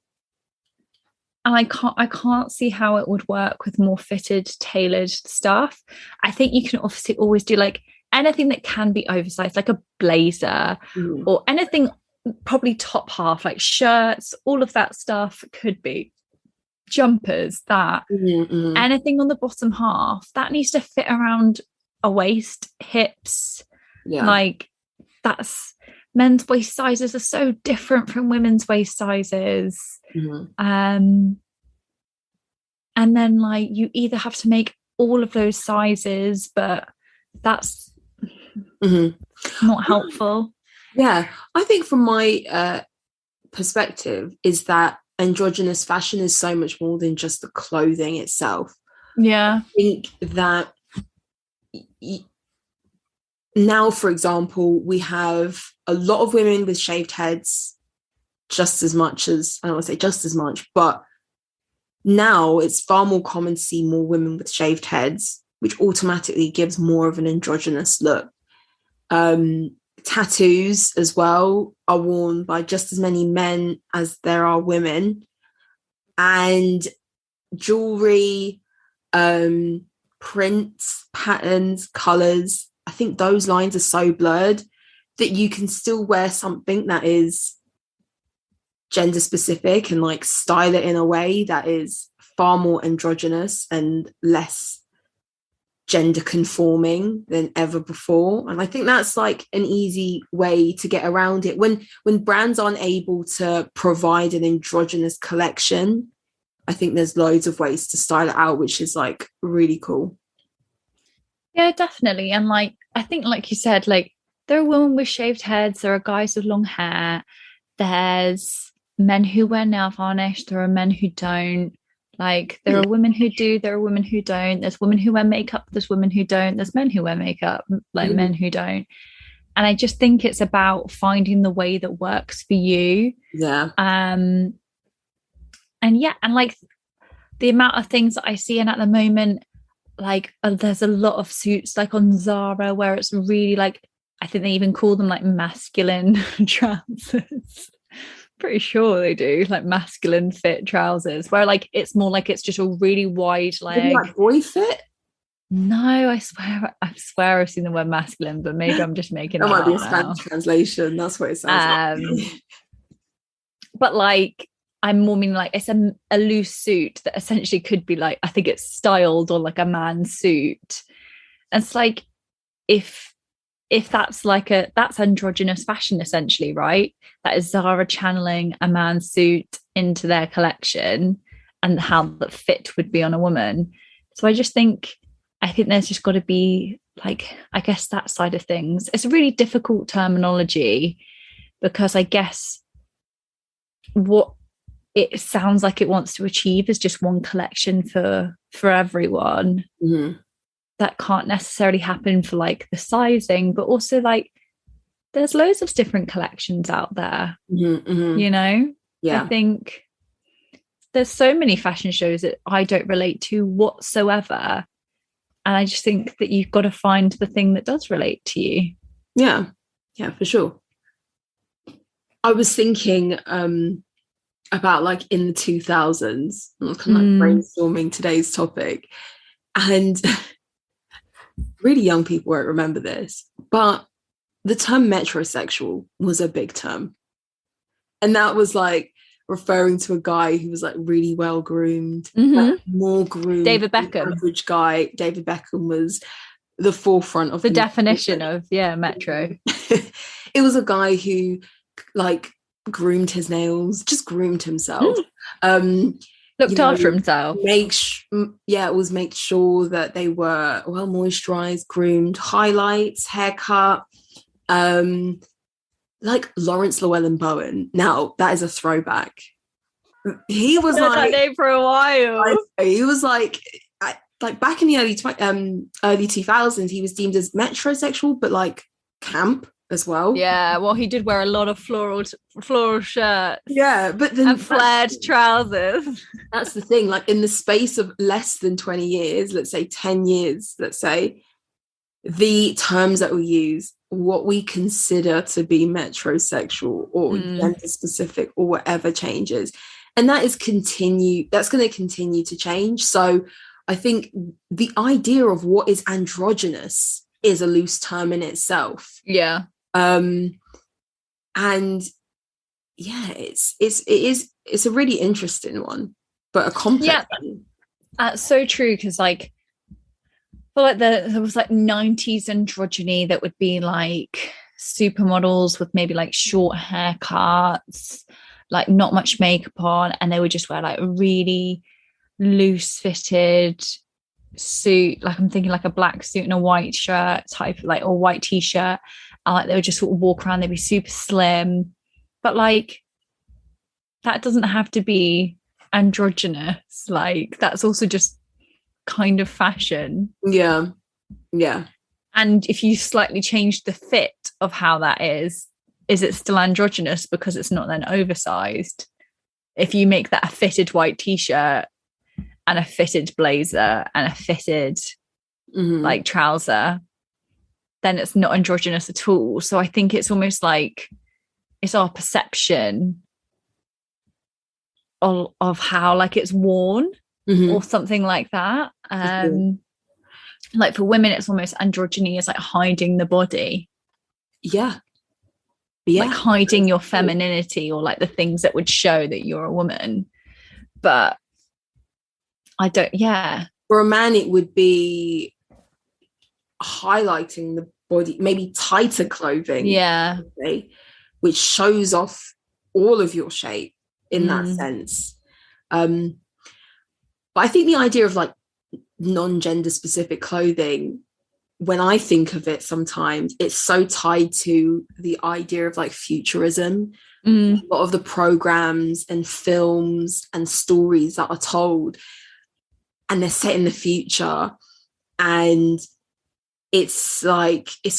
Speaker 1: I can't see how it would work with more fitted, tailored stuff. I think you can obviously always do anything that can be oversized, like a blazer or anything, probably top half, like shirts, all of that stuff could be. jumpers, that
Speaker 2: Mm-hmm.
Speaker 1: anything on the bottom half that needs to fit around a waist, hips.
Speaker 2: Yeah.
Speaker 1: Like, that's men's waist sizes are so different from women's waist sizes.
Speaker 2: Mm-hmm.
Speaker 1: And then like you either have to make all of those sizes, but that's not helpful.
Speaker 2: Yeah, I think from my perspective is that androgynous fashion is so much more than just the clothing itself.
Speaker 1: Yeah.
Speaker 2: I think that now, for example, we have a lot of women with shaved heads, just as much as, I don't want to say just as much, but now it's far more common to see more women with shaved heads, which automatically gives more of an androgynous look. Tattoos as well are worn by just as many men as there are women. And jewelry, prints, patterns, colors, I think those lines are so blurred that you can still wear something that is gender specific and like style it in a way that is far more androgynous and less gender conforming than ever before. And I think that's like an easy way to get around it. When brands aren't able to provide an androgynous collection, I think there's loads of ways to style it out, which is like really cool.
Speaker 1: Yeah, definitely. And like, I think, like you said, like there are women with shaved heads, there are guys with long hair, there's men who wear nail varnish, there are men who don't. Like, there are women who do, there are women who don't. There's women who wear makeup, there's women who don't. There's men who wear makeup, like men who don't. And I just think it's about finding the way that works for you.
Speaker 2: Yeah.
Speaker 1: And yeah, and like the amount of things that I see in at the moment, like there's a lot of suits like on Zara where it's really like, I think they even call them like masculine trousers. Pretty sure they do, like masculine fit trousers, where like it's more like it's just a really wide leg.
Speaker 2: Like boy fit?
Speaker 1: No, I swear I've seen the word masculine, but maybe I'm just making
Speaker 2: that
Speaker 1: that
Speaker 2: might be a
Speaker 1: up
Speaker 2: Spanish translation. That's what it sounds like.
Speaker 1: But like, I'm more meaning like it's a loose suit that essentially could be like, I think it's styled or like a man's suit. And it's like, if that's like that's androgynous fashion essentially, right? That is Zara channeling a man's suit into their collection and how that fit would be on a woman. So I think there's just got to be like, I guess that side of things. It's a really difficult terminology because I guess what it sounds like it wants to achieve is just one collection for everyone. That can't necessarily happen for like the sizing, but also like there's loads of different collections out there. You know, I think there's so many fashion shows that I don't relate to whatsoever, and I just think that you've got to find the thing that does relate to you.
Speaker 2: Yeah, for sure. I was thinking about like in the 2000s, I was kind of like brainstorming today's topic, and really young people won't remember this, but the term metrosexual was a big term. And that was like referring to a guy who was like really well groomed, like more groomed.
Speaker 1: David Beckham.
Speaker 2: Average guy. David Beckham was the forefront of
Speaker 1: the definition of metro.
Speaker 2: It was a guy who like groomed his nails, just groomed himself.
Speaker 1: Looked after himself.
Speaker 2: Make sure that they were well moisturized, groomed, highlights, haircut. Like Lawrence Llewellyn-Bowen. Now that is a throwback. He was like
Speaker 1: that name for a while.
Speaker 2: He was like back in the early 2000s, he was deemed as metrosexual, but like camp as well.
Speaker 1: Yeah, well, he did wear a lot of floral shirts.
Speaker 2: Yeah, but then
Speaker 1: and flared trousers.
Speaker 2: That's the thing. Like in the space of less than 20 years, let's say 10 years, the terms that we use, what we consider to be metrosexual or gender specific or whatever changes, and that's going to continue to change. So I think the idea of what is androgynous is a loose term in itself.
Speaker 1: Yeah.
Speaker 2: And yeah, it's a really interesting one. but a complex
Speaker 1: Yeah,
Speaker 2: thing.
Speaker 1: that's so true. Because like, I feel like there was like 90s androgyny that would be like supermodels with maybe like short haircuts, like not much makeup on, and they would just wear like a really loose fitted suit. Like I'm thinking like a black suit and a white shirt type, like, or white t-shirt. And like they would just sort of walk around, they'd be super slim. But like that doesn't have to be androgynous. Like that's also just kind of fashion.
Speaker 2: Yeah. Yeah.
Speaker 1: And if you slightly change the fit of how that is it still androgynous because it's not then oversized? If you make that a fitted white t-shirt and a fitted blazer and a fitted like trouser, then it's not androgynous at all. So I think it's almost like it's our perception of how like it's worn or something like that. Like for women, it's almost androgyny is like hiding the body.
Speaker 2: Yeah.
Speaker 1: Like hiding your femininity or like the things that would show that you're a woman. But I don't, yeah.
Speaker 2: For a man, it would be highlighting the body, maybe tighter clothing.
Speaker 1: Yeah.
Speaker 2: Which shows off all of your shape in that sense. But I think the idea of like non-gender specific clothing, when I think of it sometimes, it's so tied to the idea of like futurism. A lot of the programs and films and stories that are told, and they're set in the future, and it's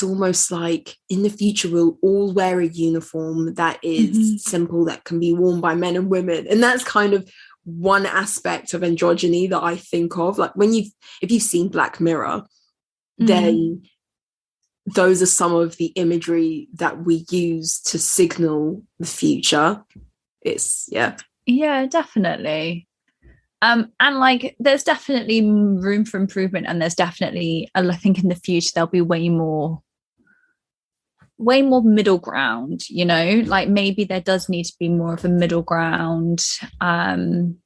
Speaker 2: almost like in the future we'll all wear a uniform that is simple, that can be worn by men and women. And that's kind of one aspect of androgyny that I think of. Like if you've seen Black Mirror, then those are some of the imagery that we use to signal the future. It's
Speaker 1: yeah, definitely. And like there's definitely room for improvement, and there's definitely, I think in the future there'll be way more middle ground, you know, like maybe there does need to be more of a middle ground. And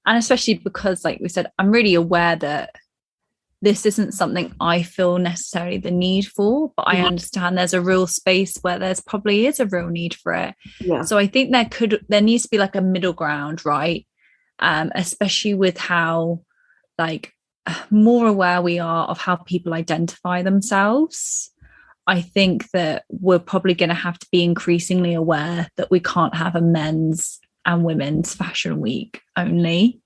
Speaker 1: especially because, like we said, I'm really aware that this isn't something I feel necessarily the need for, but I understand there's a real space where there's probably is a real need for it.
Speaker 2: Yeah.
Speaker 1: So I think there needs to be like a middle ground, right? Especially with how like more aware we are of how people identify themselves. I think that we're probably going to have to be increasingly aware that we can't have a men's and women's fashion week only.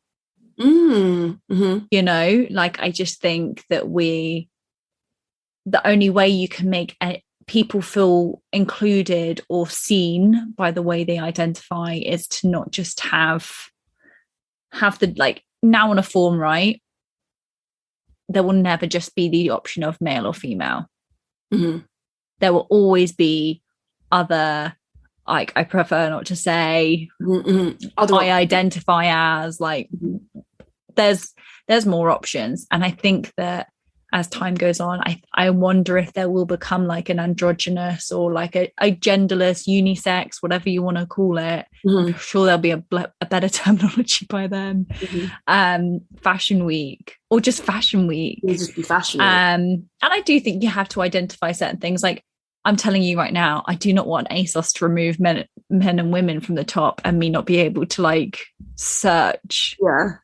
Speaker 1: You know, like I just think that the only way you can make people feel included or seen by the way they identify is to not just have the, like, now on a form, right? There will never just be the option of male or female. There will always be other, like, I prefer not to say, I identify as, like, there's more options. And I think that as time goes on, I wonder if there will become like an androgynous or like a genderless, unisex, whatever you want to call it. I'm sure there'll be a better terminology by then. Fashion week, or just fashion week.
Speaker 2: It'll just be fashion week.
Speaker 1: And I do think you have to identify certain things. Like I'm telling you right now, I do not want ASOS to remove men and women from the top and me not be able to like search.
Speaker 2: Yeah.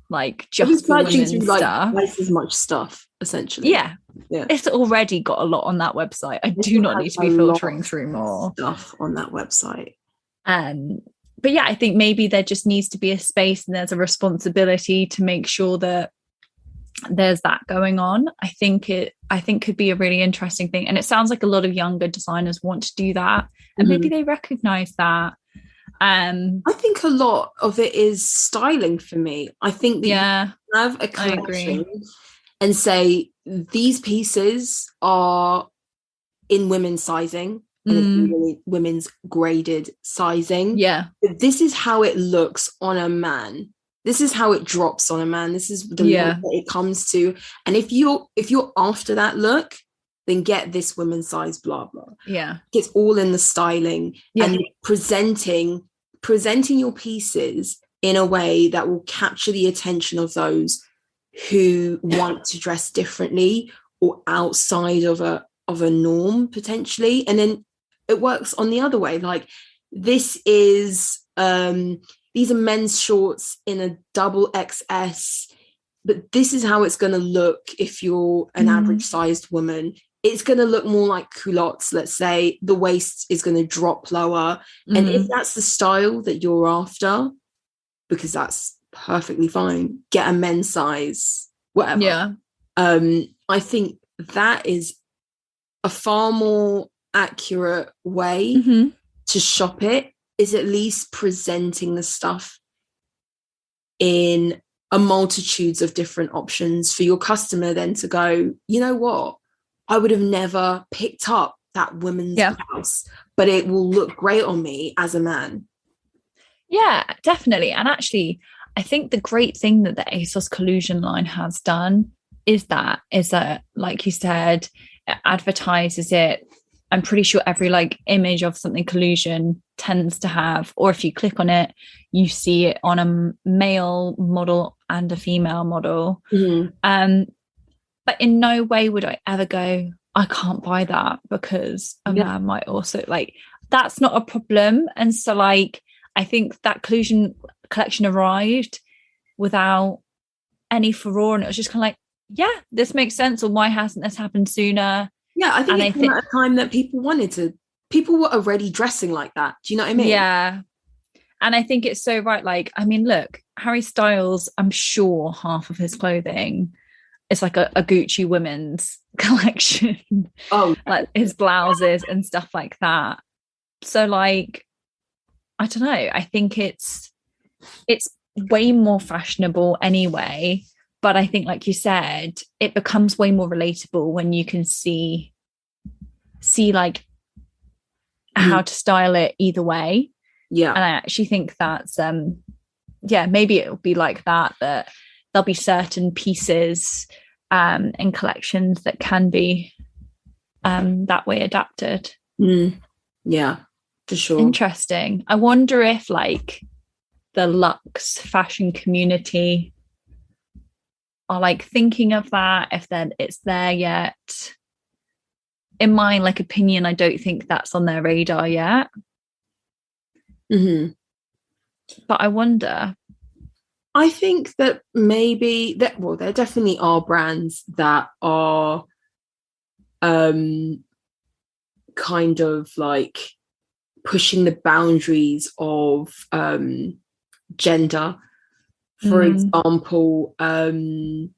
Speaker 1: Like just for women's stuff.
Speaker 2: Twice as much stuff, essentially.
Speaker 1: Yeah. It's already got a lot on that website. I do not need to be filtering through more
Speaker 2: stuff on that website.
Speaker 1: But yeah, I think maybe there just needs to be a space and there's a responsibility to make sure that there's that going on. I think could be a really interesting thing. And it sounds like a lot of younger designers want to do that. And maybe they recognize that. I
Speaker 2: think a lot of it is styling for me. I think that you have a collection and say these pieces are in women's sizing and it's really women's graded sizing. Yeah. But this is how it looks on a man. This is how it drops on a man. This is the look that it comes to. And if you're after that look, then get this women's size, blah, blah. Yeah. It's all in the styling and presenting your pieces in a way that will capture the attention of those who want to dress differently or outside of a norm potentially. And then it works on the other way. Like, this is these are men's shorts in a double XS, but this is how it's going to look if you're an average sized woman. It's going to look more like culottes, let's say. The waist is going to drop lower. And if that's the style that you're after, because that's perfectly fine, get a men's size, whatever.
Speaker 1: Yeah.
Speaker 2: I think that is a far more accurate way to shop it, is at least presenting the stuff in a multitudes of different options for your customer then to go, you know what, I would have never picked up that women's blouse, but it will look great on me as a man.
Speaker 1: Yeah, definitely. And actually, I think the great thing that the ASOS Collusion line has done is that, like you said, it advertises it. I'm pretty sure every like image of something collusion tends to have, or if you click on it, you see it on a male model and a female model. But in no way would I ever go, I can't buy that because a man might also, like, that's not a problem. And so, like, I think that collusion collection arrived without any furore, and it was just kind of like, yeah, this makes sense, or why hasn't this happened sooner?
Speaker 2: Yeah, I think it came at a time that people were already dressing like that. Do you know what I mean?
Speaker 1: Yeah. And I think it's so right. Like, I mean, look, Harry Styles, I'm sure half of his clothing is like a Gucci women's collection.
Speaker 2: Oh,
Speaker 1: like his blouses and stuff like that. So, like, I don't know. I think it's way more fashionable anyway. But I think, like you said, it becomes way more relatable when you can see like how to style it either way.
Speaker 2: Yeah.
Speaker 1: And I actually think that's maybe it'll be like that there'll be certain pieces in collections that can be that way adapted.
Speaker 2: Yeah, for sure.
Speaker 1: Interesting. I wonder if like the luxe fashion community are like thinking of that, if then it's there yet. In my like opinion, I don't think that's on their radar yet. But I wonder.
Speaker 2: I think that maybe there definitely are brands that are kind of like pushing the boundaries of gender. For example, Telfar.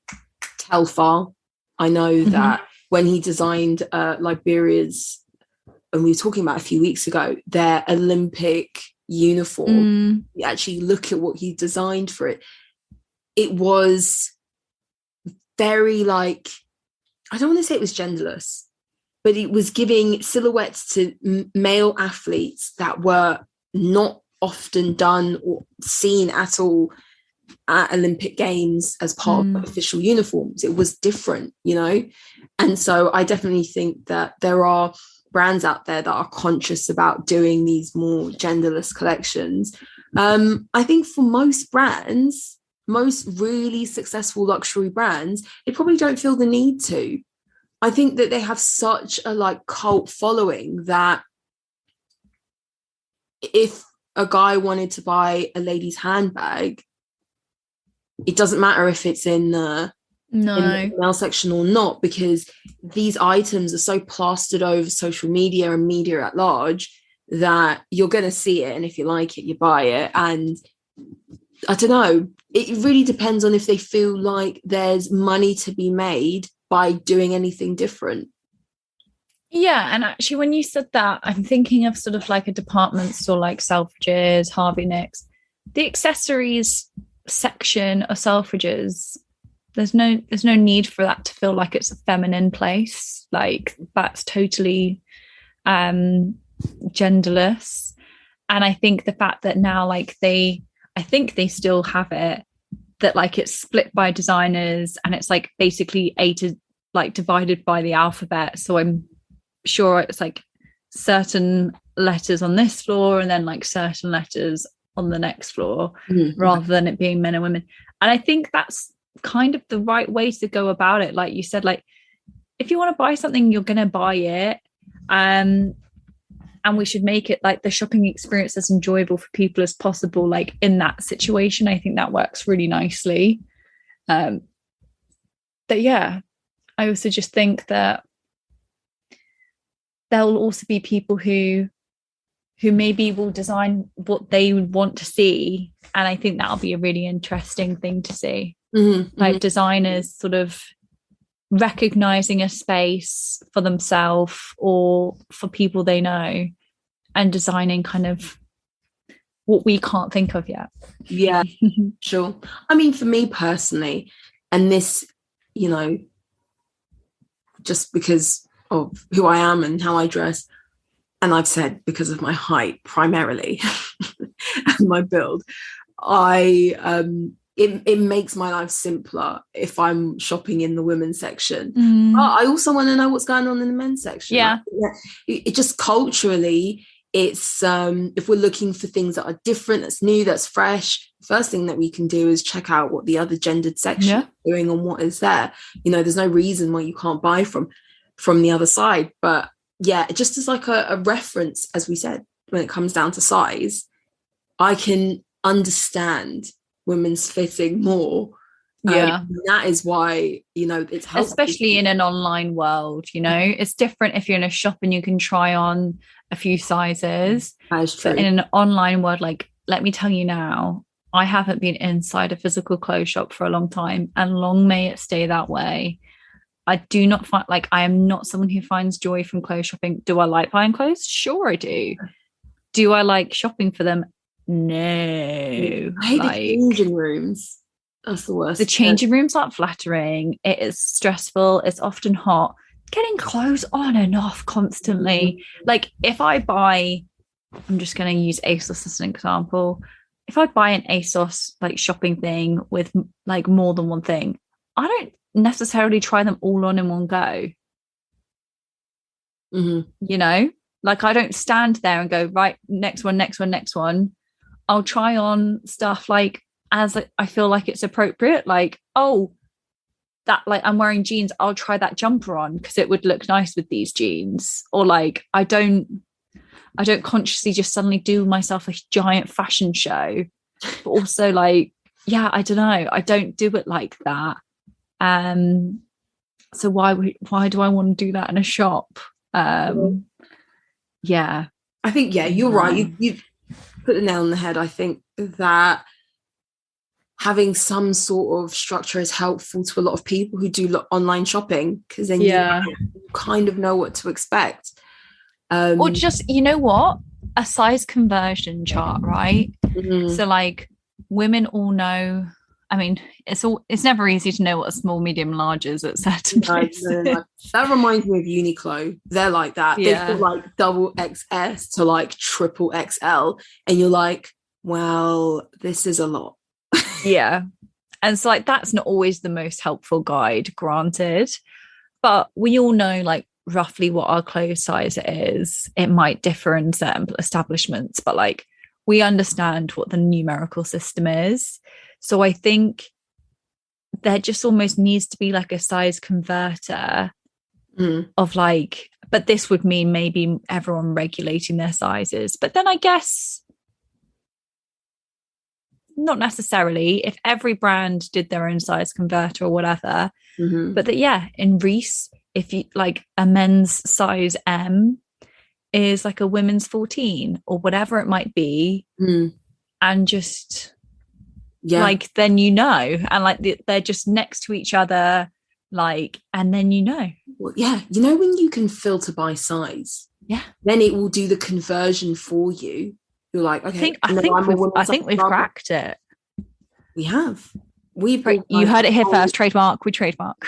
Speaker 2: I know that when he designed Liberia's, and we were talking about a few weeks ago, their Olympic uniform, you actually look at what he designed for it. It was very like, I don't want to say it was genderless, but it was giving silhouettes to male athletes that were not often done or seen at all at Olympic Games as part of official uniforms. It was different, you know? And so I definitely think that there are brands out there that are conscious about doing these more genderless collections. I think for most brands, most really successful luxury brands, they probably don't feel the need to. I think that they have such a like cult following that if a guy wanted to buy a lady's handbag, it doesn't matter if it's in the male section or not, because these items are so plastered over social media and media at large that you're going to see it, and if you like it, you buy it. And I don't know, it really depends on if they feel like there's money to be made by doing anything different.
Speaker 1: Yeah, and actually when you said that, I'm thinking of sort of like a department store like Selfridges, Harvey Nicks. The accessories section of Selfridges, there's no need for that to feel like it's a feminine place. Like, that's totally genderless. And I think the fact that now like I think they still have it, that like it's split by designers and it's like basically divided by the alphabet. So I'm sure it's like certain letters on this floor and then like certain letters on the next floor, rather than it being men and women. And I think that's kind of the right way to go about it. Like you said, like if you want to buy something, you're going to buy it. And we should make it like the shopping experience as enjoyable for people as possible. Like in that situation, I think that works really nicely. But yeah, I also just think that there will also be people who maybe will design what they would want to see. And I think that'll be a really interesting thing to see. Like designers sort of recognizing a space for themselves or for people they know and designing kind of what we can't think of yet.
Speaker 2: Yeah, sure. I mean, for me personally, and this, you know, just because of who I am and how I dress, and I've said because of my height primarily and my build, it makes my life simpler if I'm shopping in the women's section. But I also want to know what's going on in the men's section.
Speaker 1: Yeah.
Speaker 2: It just culturally, it's if we're looking for things that are different, that's new, that's fresh, first thing that we can do is check out what the other gendered section is doing and what is there. You know, there's no reason why you can't buy from the other side. But yeah, just as like a reference, as we said, when it comes down to size, I can understand women's fitting more. That is why, you know, it's helpful.
Speaker 1: Especially in an online world, you know, it's different if you're in a shop and you can try on a few sizes.
Speaker 2: That is true.
Speaker 1: But in an online world, like, let me tell you now, I haven't been inside a physical clothes shop for a long time, and long may it stay that way. I do not find, like, I am not someone who finds joy from clothes shopping. Do I like buying clothes? Sure I do. Do I like shopping for them? No.
Speaker 2: I hate the changing rooms. That's the worst.
Speaker 1: The changing rooms aren't flattering. It is stressful. It's often hot. Getting clothes on and off constantly. Like if I buy, I'm just going to use ASOS as an example. If I buy an ASOS like shopping thing with like more than one thing, I don't necessarily try them all on in one go. You know, like I don't stand there and go, right, next one. I'll try on stuff like as I feel like it's appropriate. Like, oh, that, like I'm wearing jeans, I'll try that jumper on because it would look nice with these jeans. Or like I don't consciously just suddenly do myself a giant fashion show. But also like, yeah, I don't know. I don't do it like that. So why do I want to do that in a shop? Yeah.
Speaker 2: I think, yeah, you're right. You've put the nail on the head. I think that having some sort of structure is helpful to a lot of people who do online shopping, because then you kind of know what to expect.
Speaker 1: Or just, you know what? A size conversion chart, right? So like women all know, I mean, it's never easy to know what a small, medium, large is at certain places.
Speaker 2: No. That reminds me of Uniqlo. They're like that.
Speaker 1: Yeah.
Speaker 2: They've got like double XS to like triple XL. And you're like, well, this is a lot.
Speaker 1: Yeah. And so like that's not always the most helpful guide, granted. But we all know like roughly what our clothes size is. It might differ in certain establishments, but like we understand what the numerical system is. So I think there just almost needs to be like a size converter of like, but this would mean maybe everyone regulating their sizes. But then I guess not necessarily, if every brand did their own size converter or whatever. But that, yeah, in Reiss, if you like a men's size M is like a women's 14 or whatever it might be. And just like, then you know, and like they're just next to each other, like, and then you know.
Speaker 2: Well, yeah, you know when you can filter by size, then it will do the conversion for you. You're like, okay,
Speaker 1: I think we've cracked it.
Speaker 2: We have.
Speaker 1: You heard it here first. Trademark. We trademark.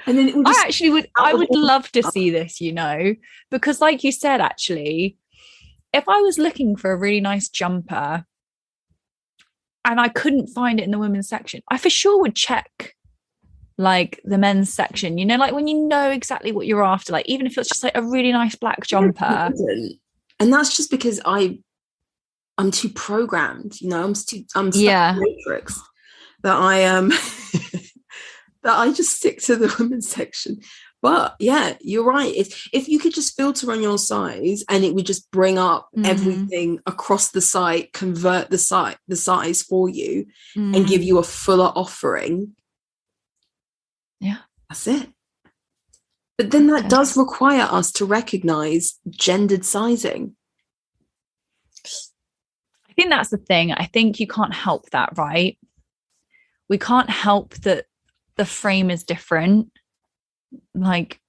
Speaker 2: And then it would
Speaker 1: I would love to see this, you know, because like you said, actually, if I was looking for a really nice jumper and I couldn't find it in the women's section, I for sure would check like the men's section, you know, like when you know exactly what you're after, like even if it's just like a really nice black jumper.
Speaker 2: And that's just because I I'm too programmed, you know, I'm stuck in
Speaker 1: Yeah.
Speaker 2: the matrix, that I that I just stick to the women's section. But yeah, you're right. If you could just filter on your size and it would just bring up everything across the site, convert the size for you, and give you a fuller offering.
Speaker 1: Yeah.
Speaker 2: That's it. But then that does require us to recognize gendered sizing.
Speaker 1: I think that's the thing. I think you can't help that, right? We can't help that the frame is different. Like,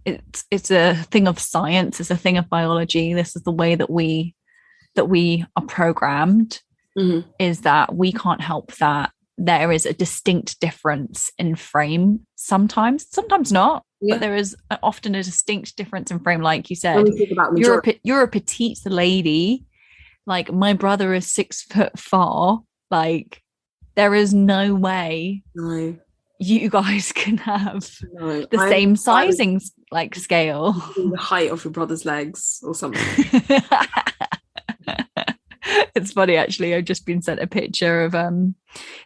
Speaker 1: it's a thing of science, it's a thing of biology. This is the way that we are programmed, is that we can't help that there is a distinct difference in frame sometimes not, but there is often a distinct difference in frame. Like you said, you're a petite lady, like my brother is 6'4". Like, there is no way you guys can have the same sizing like scale.
Speaker 2: The height of your brother's legs or something.
Speaker 1: It's funny, actually. I've just been sent a picture of him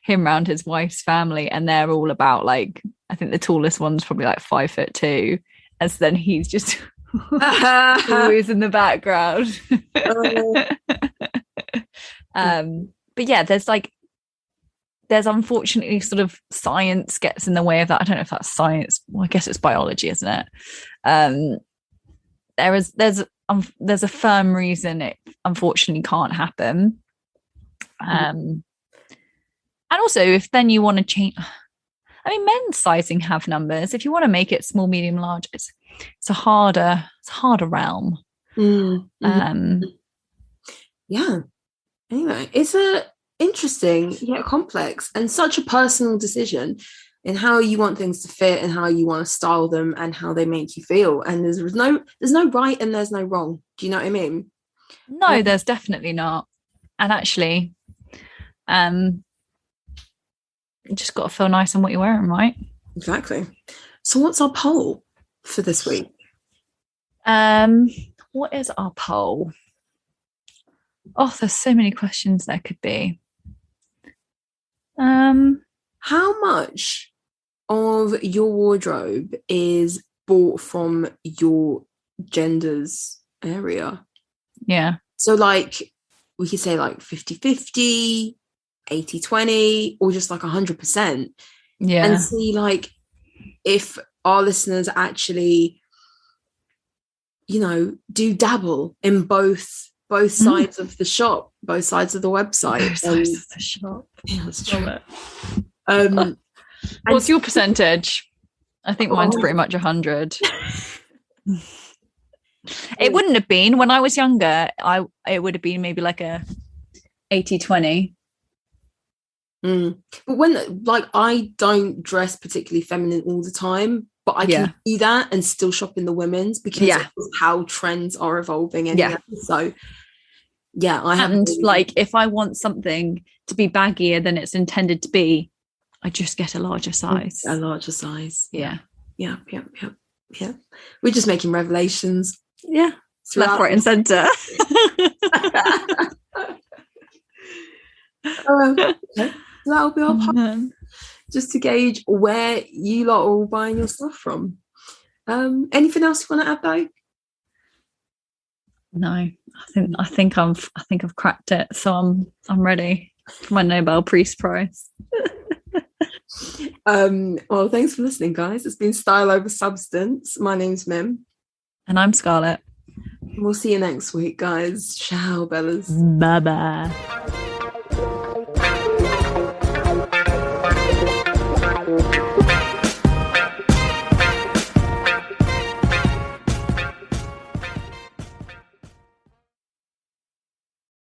Speaker 1: around his wife's family, and they're all about, like, I think the tallest one's probably like 5'2", and so then he's just always in the background. But yeah, there's unfortunately sort of science gets in the way of that. I don't know if that's science. Well, I guess it's biology, isn't it? There's a firm reason it unfortunately can't happen. And also, if then you want to change, I mean, men's sizing have numbers. If you want to make it small, medium, large, it's a harder realm.
Speaker 2: Yeah. Anyway, it's a interesting yet complex and such a personal decision in how you want things to fit and how you want to style them and how they make you feel. And there's no right and there's no wrong. Do you know what I mean?
Speaker 1: No, there's definitely not. And actually, you just got to feel nice in what you're wearing, right?
Speaker 2: Exactly. So what's our poll for this week?
Speaker 1: What is our poll? Oh, there's so many questions there could be.
Speaker 2: How much of your wardrobe is bought from your gender's area?
Speaker 1: Yeah.
Speaker 2: So, like, we could say like 50-50, 80-20, or just like 100%.
Speaker 1: Yeah.
Speaker 2: And see, like, if our listeners actually, you know, do dabble in both sides of the shop, both sides of the website.
Speaker 1: Both sides of the shop.
Speaker 2: Yeah, that's true.
Speaker 1: What's your percentage? I think mine's pretty much 100. It wouldn't have been when I was younger. It would have been maybe like a 80-20.
Speaker 2: But when, like, I don't dress particularly feminine all the time, but I can do that and still shop in the women's because of how trends are evolving. And so I have. And
Speaker 1: like, if I want something to be baggier than it's intended to be, I just get a larger size.
Speaker 2: A larger size.
Speaker 1: Yeah.
Speaker 2: We're just making revelations.
Speaker 1: Yeah. Left, right, and centre.
Speaker 2: Okay. That'll be our part, just to gauge where you lot are all buying your stuff from. Anything else you want to add, though?
Speaker 1: No, I think I've cracked it. So I'm ready for my Nobel Peace Prize.
Speaker 2: Well, thanks for listening, guys. It's been Style Over Substance. My name's Mim.
Speaker 1: And I'm Scarlett.
Speaker 2: We'll see you next week, guys. Ciao, Bellas.
Speaker 1: Bye-bye.